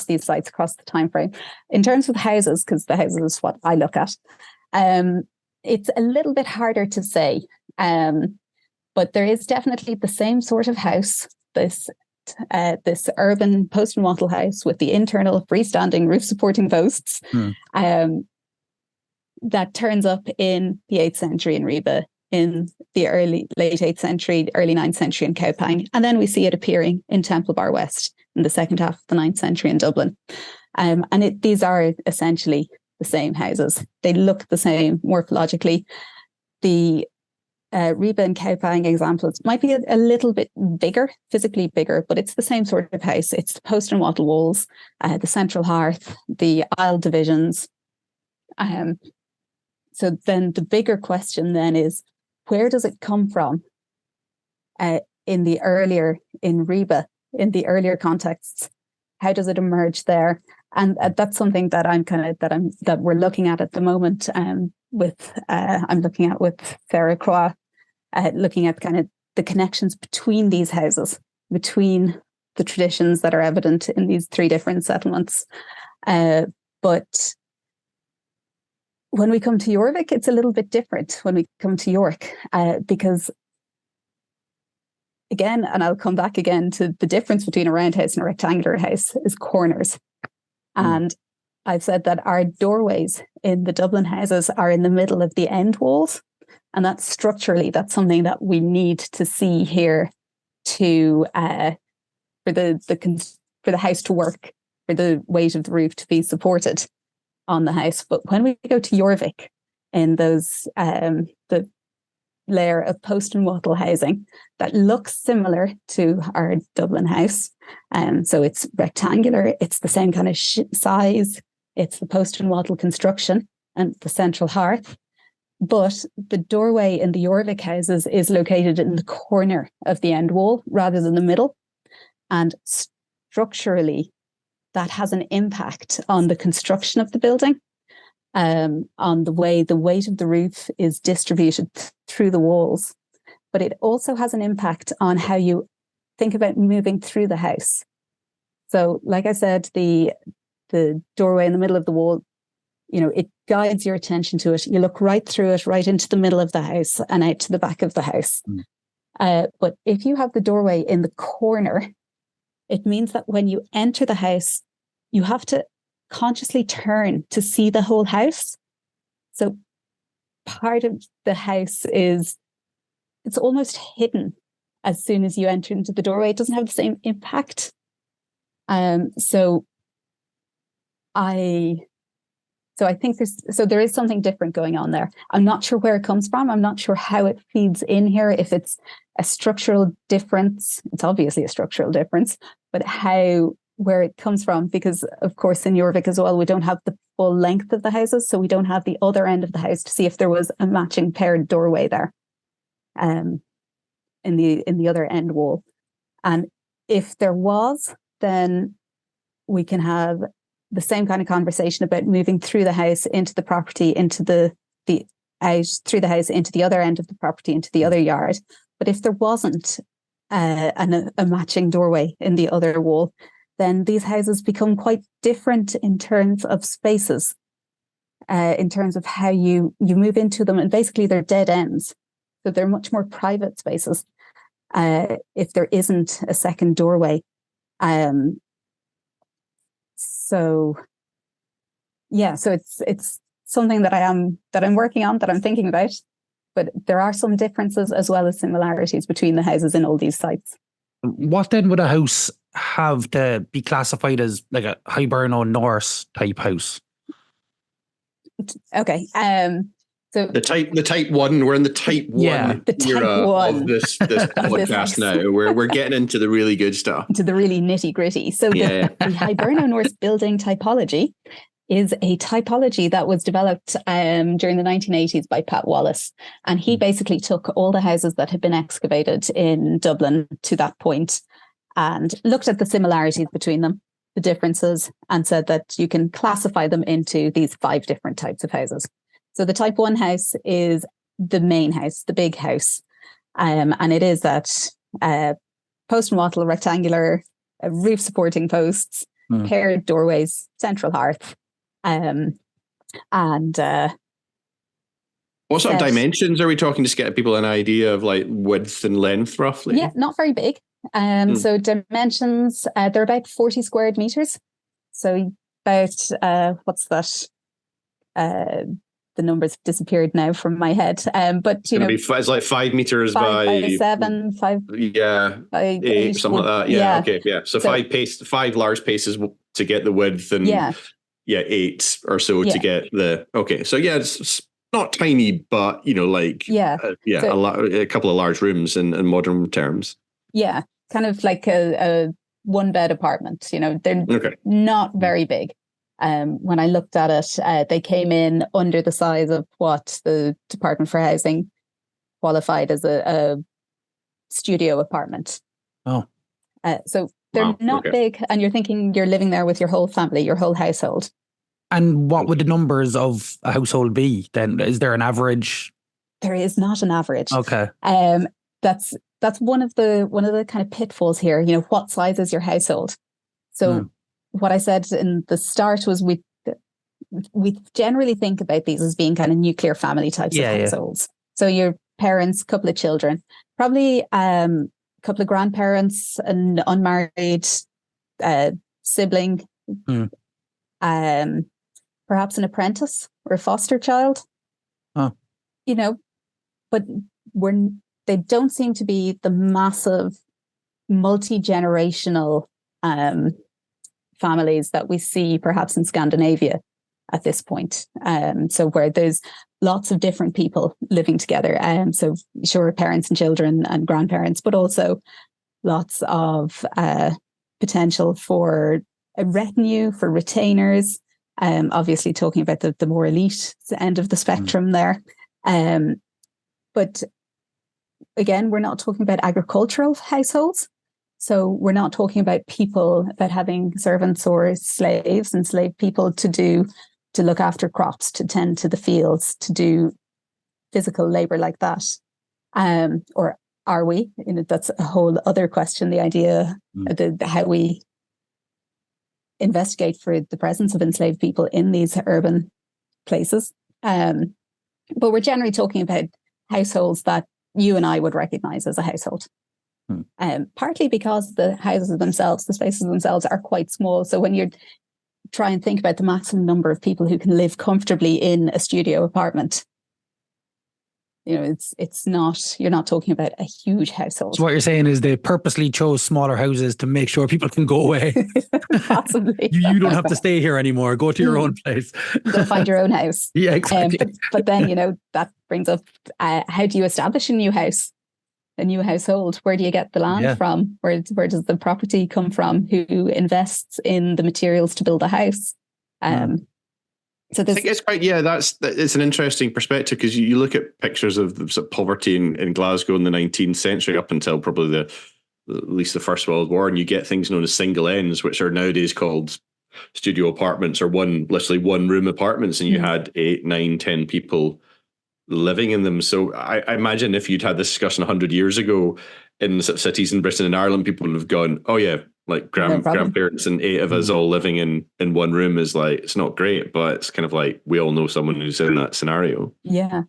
C: these sites, across the time frame. In terms of the houses, because the houses is what I look at, it's a little bit harder to say, but there is definitely the same sort of house, this urban post and wattle house with the internal freestanding roof supporting posts, that turns up in the 8th century in Ribe, in the late 8th century, early 9th century in Kaupang. And then we see it appearing in Temple Bar West in the second half of the 9th century in Dublin. And these are essentially the same houses. They look the same morphologically. The Ribe and Kaupang examples might be a little bit bigger, physically bigger, but it's the same sort of house. It's the post and wattle walls, the central hearth, the aisle divisions. So then the bigger question then is, where does it come from in Ribe, in the earlier contexts? How does it emerge there? And that's something that that we're looking at the moment. I'm looking at with Sarah Croix, looking at kind of the connections between these houses, between the traditions that are evident in these three different settlements. But when we come to Jorvik, it's a little bit different when we come to York, because again, and I'll come back again to the difference between a round house and a rectangular house, is corners. And I've said that our doorways in the Dublin houses are in the middle of the end walls. And that's structurally, that's something that we need to see here to for the house to work, for the weight of the roof to be supported on the house. But when we go to Jorvik, in those the layer of post and wattle housing that looks similar to our Dublin house, so it's rectangular, it's the same kind of size, it's the post and wattle construction and the central hearth, but the doorway in the Jorvik houses is located in the corner of the end wall rather than the middle, and structurally that has an impact on the construction of the building, on the way the weight of the roof is distributed through the walls. But it also has an impact on how you think about moving through the house. So, like I said, the doorway in the middle of the wall, it guides your attention to it. You look right through it, right into the middle of the house and out to the back of the house. But if you have the doorway in the corner, it means that when you enter the house, you have to consciously turn to see the whole house. So part of the house it's almost hidden as soon as you enter into the doorway. It doesn't have the same impact. So I think there is something different going on there. I'm not sure where it comes from. I'm not sure how it feeds in here. If it's a structural difference, it's obviously a structural difference, but where it comes from, because of course in Jorvik as well, we don't have the full length of the houses, so we don't have the other end of the house to see if there was a matching paired doorway there, in the other end wall. And if there was, then we can have the same kind of conversation about moving through the house into the property, into the out through the house into the other end of the property, into the other yard. But if there wasn't a matching doorway in the other wall, then these houses become quite different in terms of spaces, in terms of how you move into them. And basically they're dead ends. So they're much more private spaces if there isn't a second doorway. So it's something that I'm working on, that I'm thinking about. But there are some differences as well as similarities between the houses in all these sites.
B: What then would a house have to be classified as, like a Hiberno Norse type house?
C: Okay. So
D: the type one, we're in the type one era of this podcast now. We're getting into the really good stuff.
C: To the really nitty gritty. So the Hiberno Norse building typology is a typology that was developed during the 1980s by Pat Wallace. And he basically took all the houses that had been excavated in Dublin to that point and looked at the similarities between them, the differences, and said that you can classify them into these 5 different types of houses. So the type 1 house is the main house, the big house. And it is that post and wattle, rectangular, roof supporting posts, paired doorways, central hearth.
D: What sort of dimensions are we talking, to get people an idea of, like, width and length roughly?
C: Yeah, not very big. So dimensions, they're about 40 square meters. So about what's that? The numbers disappeared now from my head. But
D: it's like 5 meters by
C: 7, 5.
D: Yeah,
C: by
D: 8, something like that. Yeah. Okay. Yeah. So 5 large paces to get the width, and 8 or so to get the. Okay. So it's not tiny, but a couple of large rooms in modern terms.
C: Yeah, kind of like a 1-bed apartment. They're not very big. When I looked at it, they came in under the size of what the Department for Housing qualified as a studio apartment.
B: Oh.
C: So they're not big, and you're thinking you're living there with your whole family, your whole household.
B: And what would the numbers of a household be then? Is there an average?
C: There is not an average.
B: Okay.
C: That's one of the kind of pitfalls here. What size is your household? So what I said in the start was we generally think about these as being kind of nuclear family types of households. So your parents, couple of children, probably a couple of grandparents, an unmarried sibling, perhaps an apprentice or a foster child.
B: Oh.
C: But they don't seem to be the massive multi-generational families that we see perhaps in Scandinavia at this point. So where there's lots of different people living together. So sure, parents and children and grandparents, but also lots of potential for a retinue, for retainers. Obviously talking about the more elite end of the spectrum there. But again, we're not talking about agricultural households. So we're not talking about having servants or slaves, enslaved people to look after crops, to tend to the fields, to do physical labor like that. Or are we? That's a whole other question. The idea, how we investigate for the presence of enslaved people in these urban places. But we're generally talking about households that you and I would recognize as a household. Partly because the houses themselves, the spaces themselves are quite small. So when you try and think about the maximum number of people who can live comfortably in a studio apartment, it's not, you're not talking about a huge household.
B: So what you're saying is they purposely chose smaller houses to make sure people can go away.
C: Possibly.
B: you don't have to stay here anymore. Go to your own place.
C: Go find your own house.
B: Yeah, exactly.
C: But then, that brings up, how do you establish a new house? A new household? Where do you get the land from? Where does the property come from? Who invests in the materials to build a house? So
D: I think it's quite, it's an interesting perspective, because you look at pictures of sort of poverty in Glasgow in the 19th century up until probably at least the First World War, and you get things known as single ends, which are nowadays called studio apartments or literally one room apartments, and you had 8, 9, 10 people
A: living in them. So I imagine if you'd had this discussion 100 years ago in sort of cities in Britain and Ireland, people would have gone, oh yeah, like grandparents and 8 of us all living in one room is like, it's not great, but it's kind of like we all know someone who's in that scenario.
C: Yeah.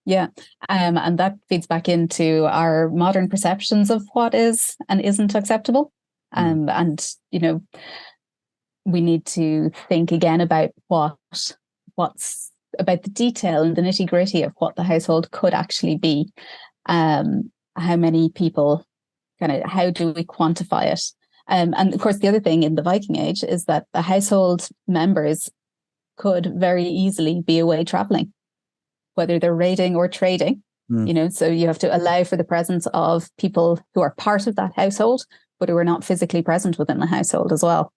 C: Yeah. And that feeds back into our modern perceptions of what is and isn't acceptable. And, you know, we need to think again about what's about the detail and the nitty gritty of what the household could actually be. How many people, how do we quantify it? And of course, the other thing in the Viking Age is that the household members could very easily be away traveling, whether they're raiding or trading, you know, so you have to allow for the presence of people who are part of that household, but who are not physically present within the household as well.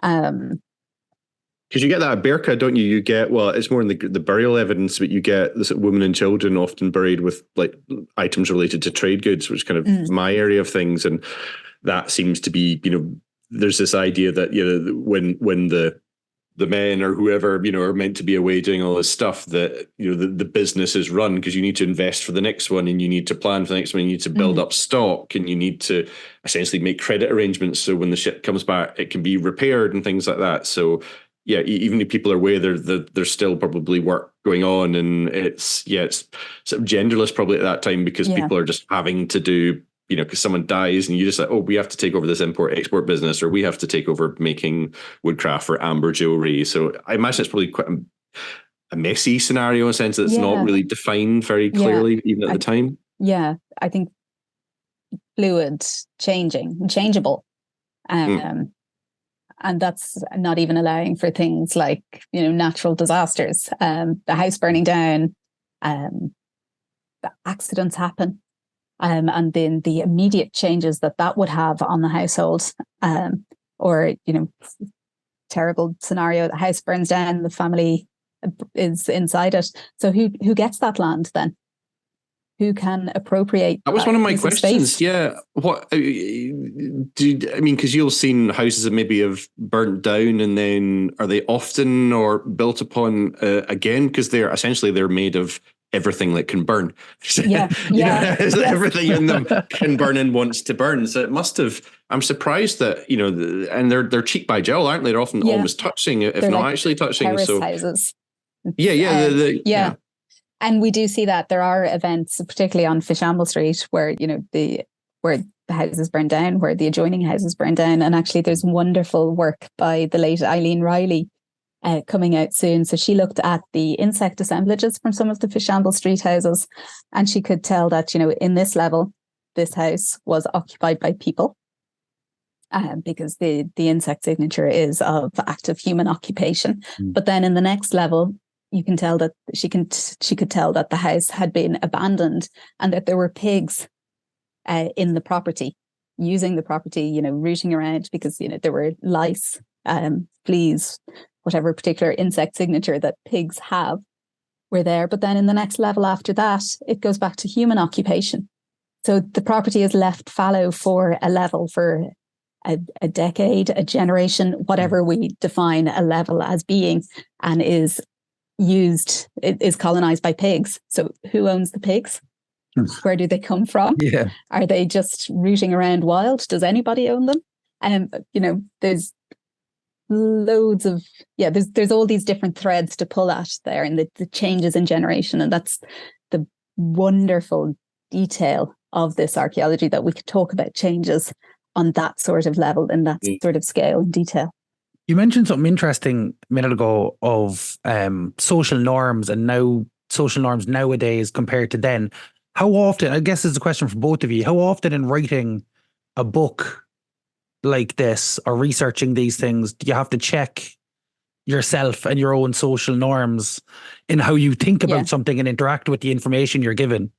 A: Because you get that at Berka, don't you? You get, well, it's more in the burial evidence, but you get this women and children often buried with like items related to trade goods, which is kind of my area of things. And that seems to be, you know, there's this idea that, you know, when the men or whoever, you know, are meant to be away doing all this stuff, that, you know, the business is run because you need to invest for the next one, and you need to plan for the next one, you need to build up stock, and you need to essentially make credit arrangements so when the ship comes back, it can be repaired and things like that. So yeah, even if people are away, there's still probably work going on, and it's sort of genderless probably at that time, because people are just having to do, you know, because someone dies and you just like, oh, we have to take over this import-export business, or we have to take over making woodcraft or amber jewelry. So I imagine it's probably quite a messy scenario in a sense that it's not really defined very clearly, even at the time. Yeah,
C: I think fluid, changeable. And that's not even allowing for things like, you know, natural disasters, the house burning down, the accidents happen. And then the immediate changes that would have on the household, or, you know, terrible scenario, the house burns down, the family is inside it. So who gets that land then? Who can appropriate?
A: That was one of my questions. Yeah. What I mean, because you've seen houses that maybe have burnt down, and then are they often or built upon again? Because they're made of everything that can burn. Everything in them can burn and wants to burn. So it must have. I'm surprised that, you know, and they're cheek by jowl, aren't they? They're often almost touching, if they're not like actually touching. So
C: houses.
A: Yeah.
C: And we do see that there are events, particularly on Fishamble Street, where, you know, where the houses burn down, where the adjoining houses burn down. And actually, there's wonderful work by the late Eileen Riley coming out soon. So she looked at the insect assemblages from some of the Fishamble Street houses, and she could tell that, you know, in this level, this house was occupied by people, because the insect signature is of active human occupation. But then in the next level, you can tell that she could tell that the house had been abandoned, and that there were pigs in the property, using the property, you know, rooting around, because, you know, there were lice, fleas, whatever particular insect signature that pigs have were there. But then in the next level after that, it goes back to human occupation. So the property is left fallow for a level, for a decade, a generation, whatever we define a level as being, and is colonized by pigs. So who owns the pigs? Where do they come from? Are they just rooting around wild? Does anybody own them? You know, there's loads of there's all these different threads to pull at there, and the changes in generation. And that's the wonderful detail of this archaeology, that we could talk about changes on that sort of level, and that sort of scale and detail.
B: You mentioned something interesting a minute ago of social norms, and now social norms nowadays compared to then. How often, I guess this is a question for both of you, how often in writing a book like this or researching these things do you have to check yourself and your own social norms in how you think about something and interact with the information you're given?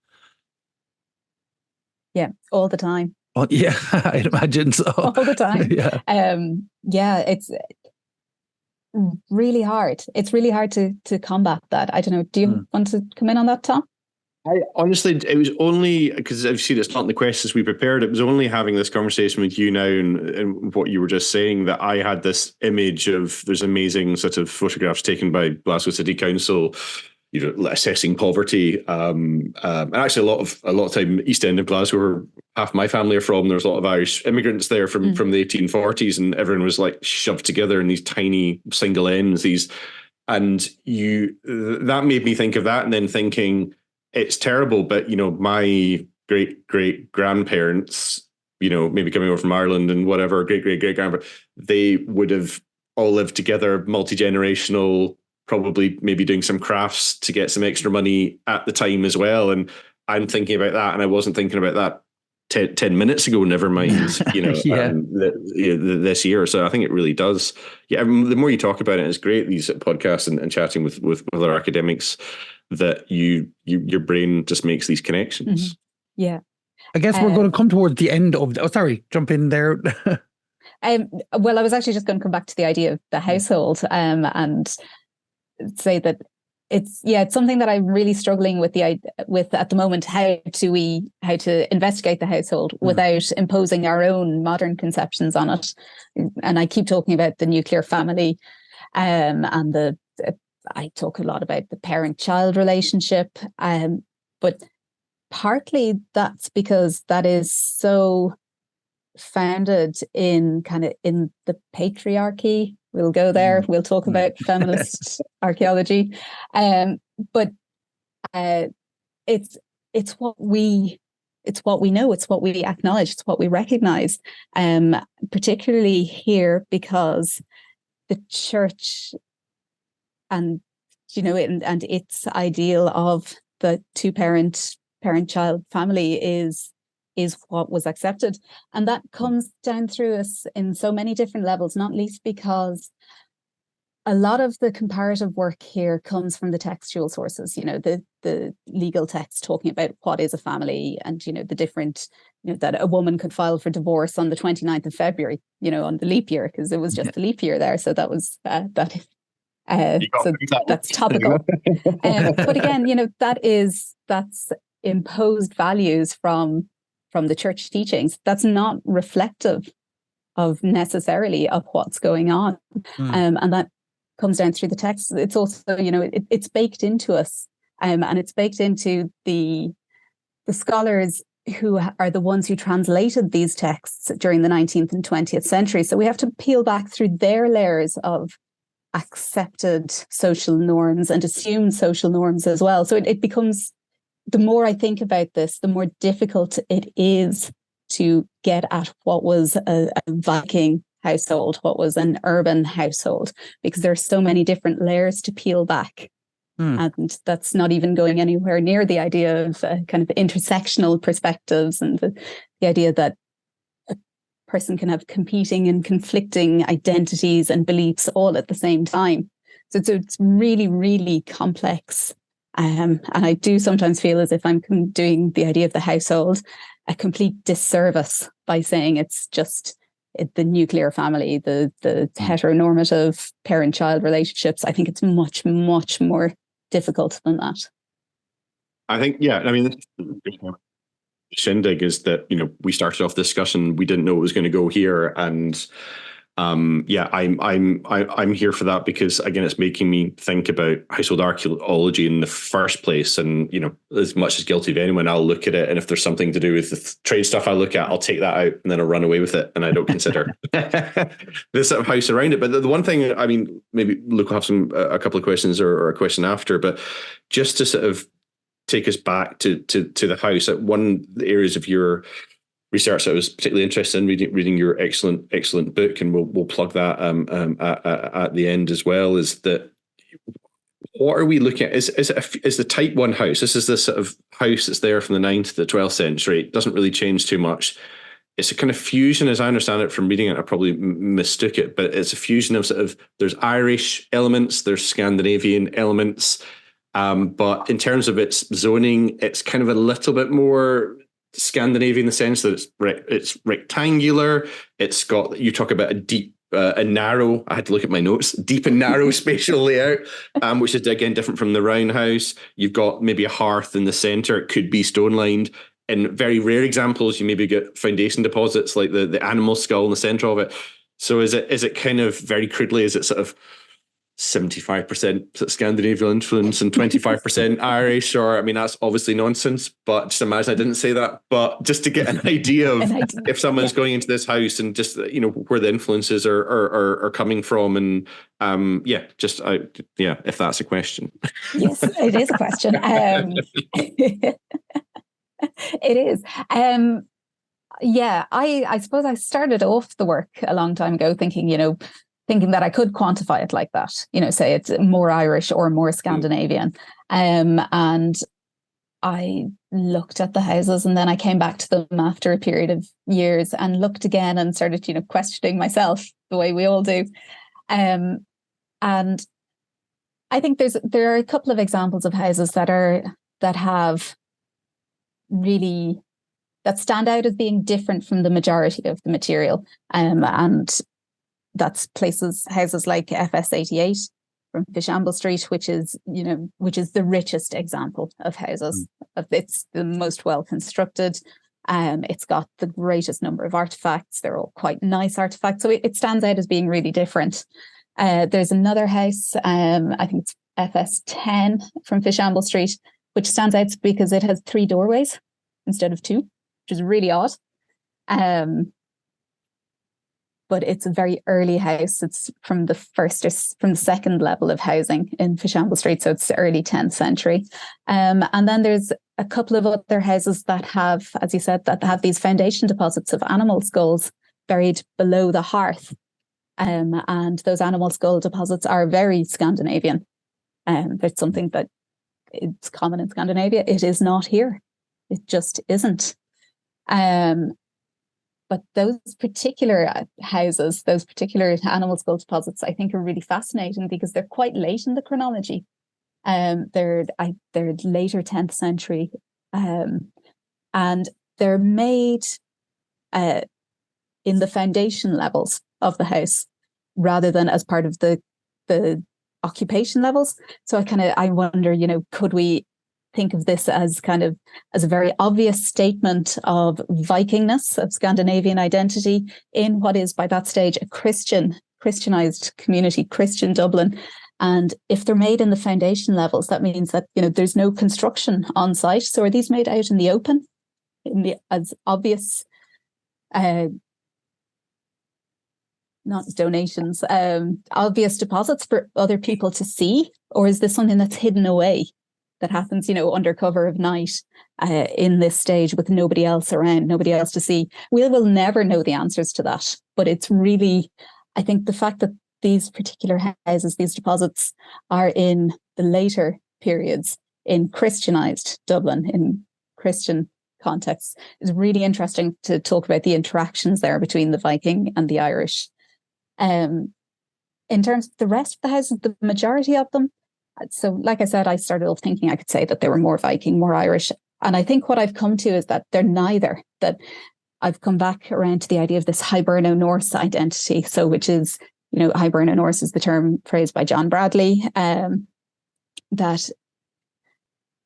C: Yeah, all the time.
B: Oh, yeah, I'd imagine so.
C: All the time. It's really hard. It's really hard to combat that. I don't know. Do you want to come in on that, Tom?
A: I honestly, it was only because I've seen it's not in the questions we prepared. It was only having this conversation with you now and what you were just saying that I had this image of, there's amazing sort of photographs taken by Glasgow City Council assessing poverty. And actually, a lot of time, East End of Glasgow, where half my family are from. There's a lot of Irish immigrants there from the 1840s, and everyone was like shoved together in these tiny single ends. That made me think of that, and then thinking it's terrible, but my great grandparents, maybe coming over from Ireland and whatever, great grandparents, they would have all lived together, multi-generational, probably maybe doing some crafts to get some extra money at the time as well. And I'm thinking about that, and I wasn't thinking about that 10 minutes ago, never mind, this year. So I think it really does. Yeah. The more you talk about it, it's great, these podcasts and chatting with other academics, that your brain just makes these connections.
C: Mm-hmm. Yeah.
B: I guess we're going to come towards the end of, jump in there.
C: Well, I was actually just going to come back to the idea of the household, and say that it's something that I'm really struggling with at the moment. How to investigate the household without imposing our own modern conceptions on it. And I keep talking about the nuclear family, and I talk a lot about the parent-child relationship, but partly that's because that is so founded in the patriarchy. We'll go there. We'll talk about feminist archaeology, but it's what we know. It's what we acknowledge. It's what we recognize, particularly here, because the church and its ideal of the parent-child family is what was accepted. And that comes down through us in so many different levels, not least because a lot of the comparative work here comes from the textual sources, the legal text talking about what is a family, and, the different, that a woman could file for divorce on the 29th of February, on the leap year, because it was just a leap year there. So that was that. So that's topical. But again, that's imposed values from the church teachings. That's not reflective of necessarily of what's going on. And that comes down through the text. It's also, it's baked into us, and it's baked into the scholars who are the ones who translated these texts during the 19th and 20th century. So we have to peel back through their layers of accepted social norms and assumed social norms as well. So it becomes, the more I think about this, the more difficult it is to get at what was a Viking household, what was an urban household, because there are so many different layers to peel back. And that's not even going anywhere near the idea of kind of intersectional perspectives, and the idea that a person can have competing and conflicting identities and beliefs all at the same time. So it's really, really complex. And I do sometimes feel as if I'm doing the idea of the household a complete disservice by saying it's just the nuclear family, the heteronormative parent-child relationships. I think it's much, much more difficult than that.
A: I think, shindig is that, we started off the discussion, we didn't know it was going to go here, and I'm here for that, because again, it's making me think about household archaeology in the first place. And as much as guilty of anyone, I'll look at it, and if there's something to do with the trade stuff I look at, I'll take that out and then I'll run away with it, and I don't consider the sort of house around it. But the one thing, maybe Luke will have a couple of questions or a question after, but just to sort of take us back to the house, at one of the areas of your research that I was particularly interested in, reading your excellent book, and we'll plug that at the end as well, is that what are we looking at? Is the type 1 house? This is the sort of house that's there from the 9th to the 12th century. It doesn't really change too much. It's a kind of fusion, as I understand it from reading it. I probably mistook it, but it's a fusion of sort of, there's Irish elements, there's Scandinavian elements, but in terms of its zoning, it's kind of a little bit more Scandinavian in the sense that it's rectangular. It's got, you talk about a deep and narrow, I had to look at my notes, deep and narrow spatial layout, which is again different from the round house. You've got maybe a hearth in the centre. It could be stone lined. In very rare examples, you maybe get foundation deposits like the animal skull in the centre of it. So is it kind of, very crudely, is it sort of
D: 75% Scandinavian influence and 25% Irish, or I mean, that's obviously nonsense, but just imagine I didn't say that. But just to get an idea of if someone's going into this house and just, where the influences are coming from. And if that's a question.
C: Yes, it is a question. It is. I suppose I started off the work a long time ago thinking that I could quantify it like that, say it's more Irish or more Scandinavian. And I looked at the houses, and then I came back to them after a period of years and looked again and started, questioning myself the way we all do. And I think there are a couple of examples of houses that stand out as being different from the majority of the material. And that's houses like FS88 from Fishamble Street, which is the richest example of houses. It's the most well constructed. It's got the greatest number of artifacts. They're all quite nice artifacts. So it stands out as being really different. There's another house, I think it's FS10 from Fishamble Street, which stands out because it has 3 doorways instead of 2, which is really odd. But it's a very early house. It's from the second level of housing in Fishamble Street, so it's early 10th century. And then there's a couple of other houses that have, as you said, that have these foundation deposits of animal skulls buried below the hearth. And those animal skull deposits are very Scandinavian. There's something that is common in Scandinavia. It is not here. It just isn't. But those particular houses, those particular animal skull deposits, I think are really fascinating because they're quite late in the chronology. They're later 10th century, and they're made in the foundation levels of the house rather than as part of the occupation levels. So I wonder, could we think of this as a very obvious statement of Vikingness, of Scandinavian identity in what is by that stage a Christianized community, Christian Dublin. And if they're made in the foundation levels, that means that, there's no construction on site. So are these made out in the open, as obvious, not donations, obvious deposits for other people to see? Or is this something that's hidden away, that happens, under cover of night in this stage with nobody else around, nobody else to see? We will never know the answers to that. But it's really, I think the fact that these particular houses, these deposits are in the later periods in Christianized Dublin, in Christian contexts, is really interesting to talk about the interactions there between the Viking and the Irish. In terms of the rest of the houses, the majority of them, so like I said, I started off thinking I could say that they were more Viking, more Irish. And I think what I've come to is that they're neither, that I've come back around to the idea of this Hiberno-Norse identity. So which is, Hiberno-Norse is the term phrased by John Bradley, that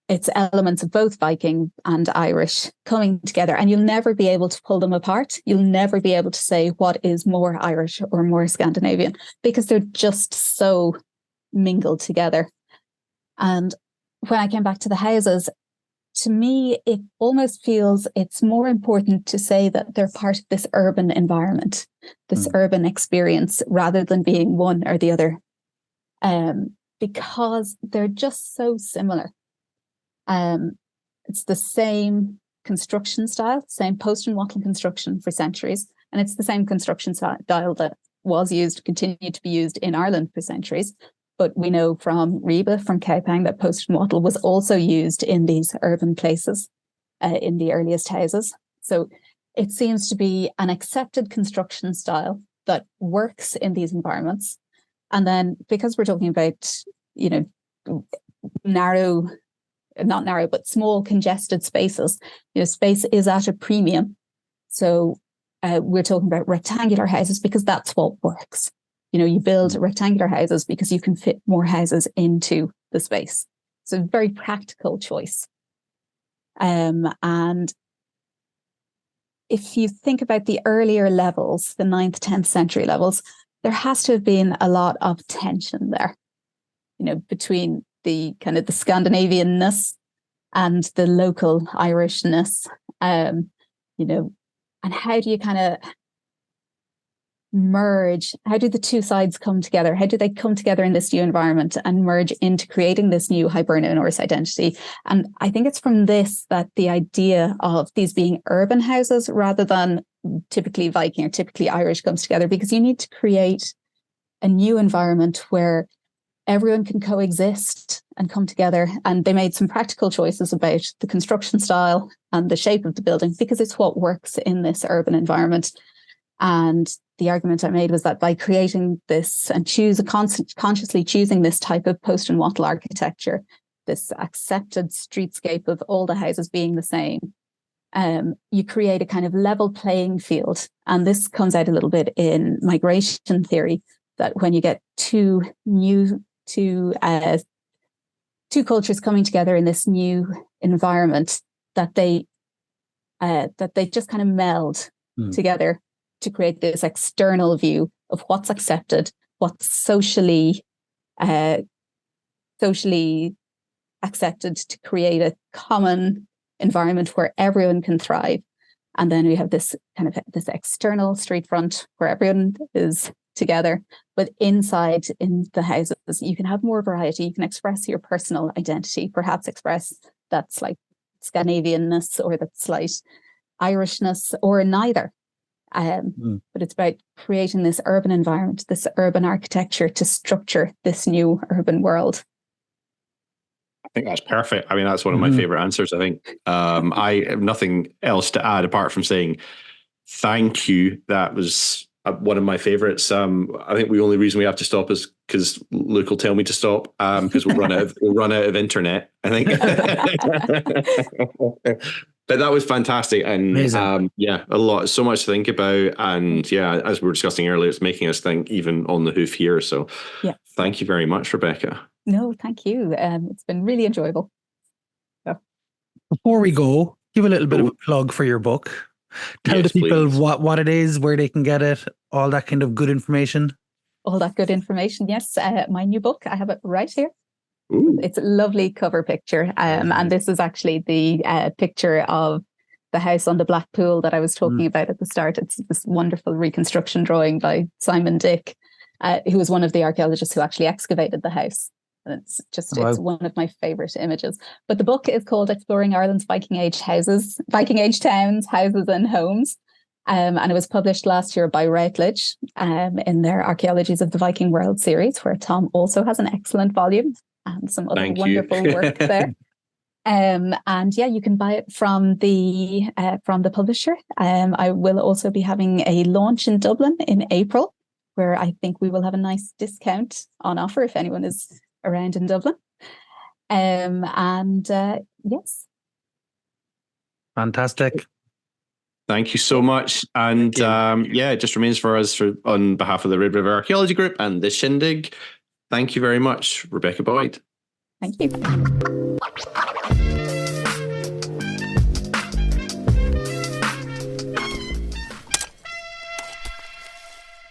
C: it's elements of both Viking and Irish coming together, and you'll never be able to pull them apart. You'll never be able to say what is more Irish or more Scandinavian because they're just so mingled together. And when I came back to the houses, to me, it almost feels it's more important to say that they're part of this urban environment, this urban experience, rather than being one or the other, because they're just so similar. It's the same construction style, same post and wattle construction for centuries, and it's the same construction style that was used, continued to be used in Ireland for centuries. But we know from Reba, from Cowpang, that post and wattle was also used in these urban places, in the earliest houses. So it seems to be an accepted construction style that works in these environments. And then because we're talking about, not narrow, but small congested spaces, space is at a premium. So we're talking about rectangular houses because that's what works. You build rectangular houses because you can fit more houses into the space. It's a very practical choice. And if you think about the earlier levels, the 9th, 10th century levels, there has to have been a lot of tension there. between the kind of the Scandinavian-ness and the local Irishness, and how do you kind of merge? How do the two sides come together? How do they come together in this new environment and merge into creating this new Hiberno Norse identity? And I think it's from this that the idea of these being urban houses rather than typically Viking or typically Irish comes together, because you need to create a new environment where everyone can coexist and come together. And they made some practical choices about the construction style and the shape of the building because it's what works in this urban environment. And the argument I made was that by creating this and consciously choosing this type of post and wattle architecture, this accepted streetscape of all the houses being the same, you create a kind of level playing field. And this comes out a little bit in migration theory, that when you get two cultures coming together in this new environment, that they just kind of meld together to create this external view of what's accepted, what's socially accepted, to create a common environment where everyone can thrive. And then we have this kind of this external street front where everyone is together, but inside in the houses you can have more variety. You can express your personal identity, perhaps express that slight Scandinavian-ness or that slight Irishness, or neither. But it's about creating this urban environment, this urban architecture to structure this new urban world.
D: I think that's perfect. I mean, that's one of my favorite answers. I think I have nothing else to add apart from saying thank you. That was one of my favorites. I think the only reason we have to stop is because Luke will tell me to stop, because we'll run out of internet, I think. But that was fantastic, and so much to think about, and as we were discussing earlier, it's making us think even on the hoof here. So thank you very much, Rebecca.
C: No, thank you. It's been really enjoyable.
B: Before we go, give a little bit of a plug for your book. Tell the people what it is, where they can get it, all that kind of good information.
C: All that good information, yes. My new book, I have it right here. Ooh. It's a lovely cover picture. And this is actually the picture of the house on the Black Pool that I was talking about at the start. It's this wonderful reconstruction drawing by Simon Dick, who was one of the archaeologists who actually excavated the house. And it's just, it's one of my favorite images. But the book is called Exploring Ireland's Viking-Age Towns, Houses and Homes. And it was published last year by Routledge in their Archaeologies of the Viking World series, where Tom also has an excellent volume and some other wonderful work there. And you can buy it from the publisher. I will also be having a launch in Dublin in April, where I think we will have a nice discount on offer if anyone is around in Dublin. Yes.
B: Fantastic.
D: Thank you so much. And it just remains for us, on behalf of the Red River Archaeology Group and the Shindig, thank you very much, Rebecca Boyd.
C: Thank you.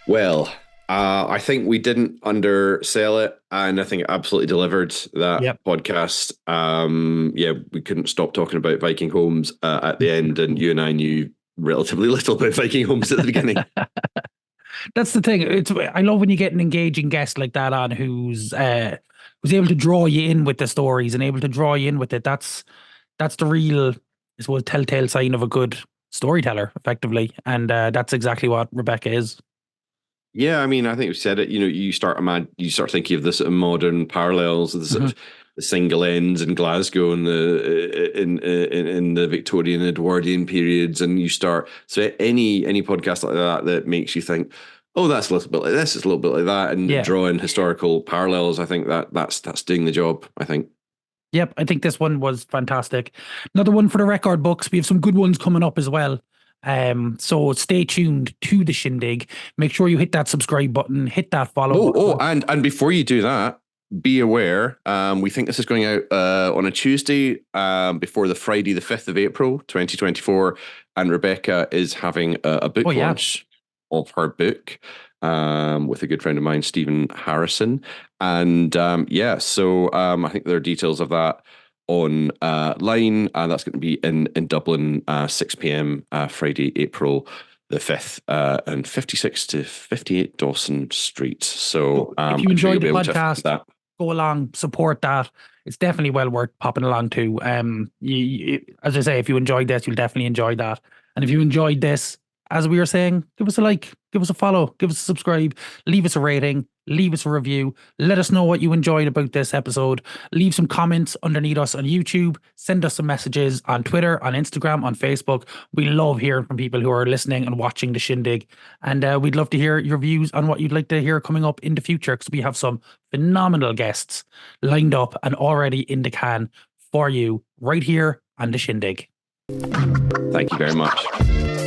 A: Well, I think we didn't undersell it, and I think it absolutely delivered that podcast. We couldn't stop talking about Viking homes at the end, and you and I knew relatively little about Viking homes at the beginning.
B: That's the thing. I love when you get an engaging guest like that on who's able to draw you in with the stories and able to draw you in with it. That's the real, I suppose, telltale sign of a good storyteller, effectively, and that's exactly what Rebecca is.
A: Yeah, I mean, I think we said it. You start thinking of the sort of modern parallels, the sort of the single ends in Glasgow and in the Victorian and Edwardian periods, and you start any podcast like that makes you think, oh, that's a little bit like this, it's a little bit like that, and drawing historical parallels. I think that's doing the job, I think.
B: Yep, I think this one was fantastic. Another one for the record books. We have some good ones coming up as well. So stay tuned to the Shindig. Make sure you hit that subscribe button, hit that follow.
A: And before you do that, be aware, we think this is going out on a Tuesday before the Friday, the 5th of April, 2024. And Rebecca is having a book launch of her book with a good friend of mine, Stephen Harrison. And so I think there are details of that online, and that's going to be in Dublin, 6 p.m. Friday, April the 5th, and 56 to 58 Dawson Street. So
B: if you enjoyed the podcast, go along, support that. It's definitely well worth popping along to. As I say, if you enjoyed this, you'll definitely enjoy that. And if you enjoyed this, as we were saying, give us a like, give us a follow, give us a subscribe, leave us a rating, leave us a review. Let us know what you enjoyed about this episode. Leave some comments underneath us on YouTube. Send us some messages on Twitter, on Instagram, on Facebook. We love hearing from people who are listening and watching the Shindig. And we'd love to hear your views on what you'd like to hear coming up in the future, because we have some phenomenal guests lined up and already in the can for you right here on the Shindig.
A: Thank you very much.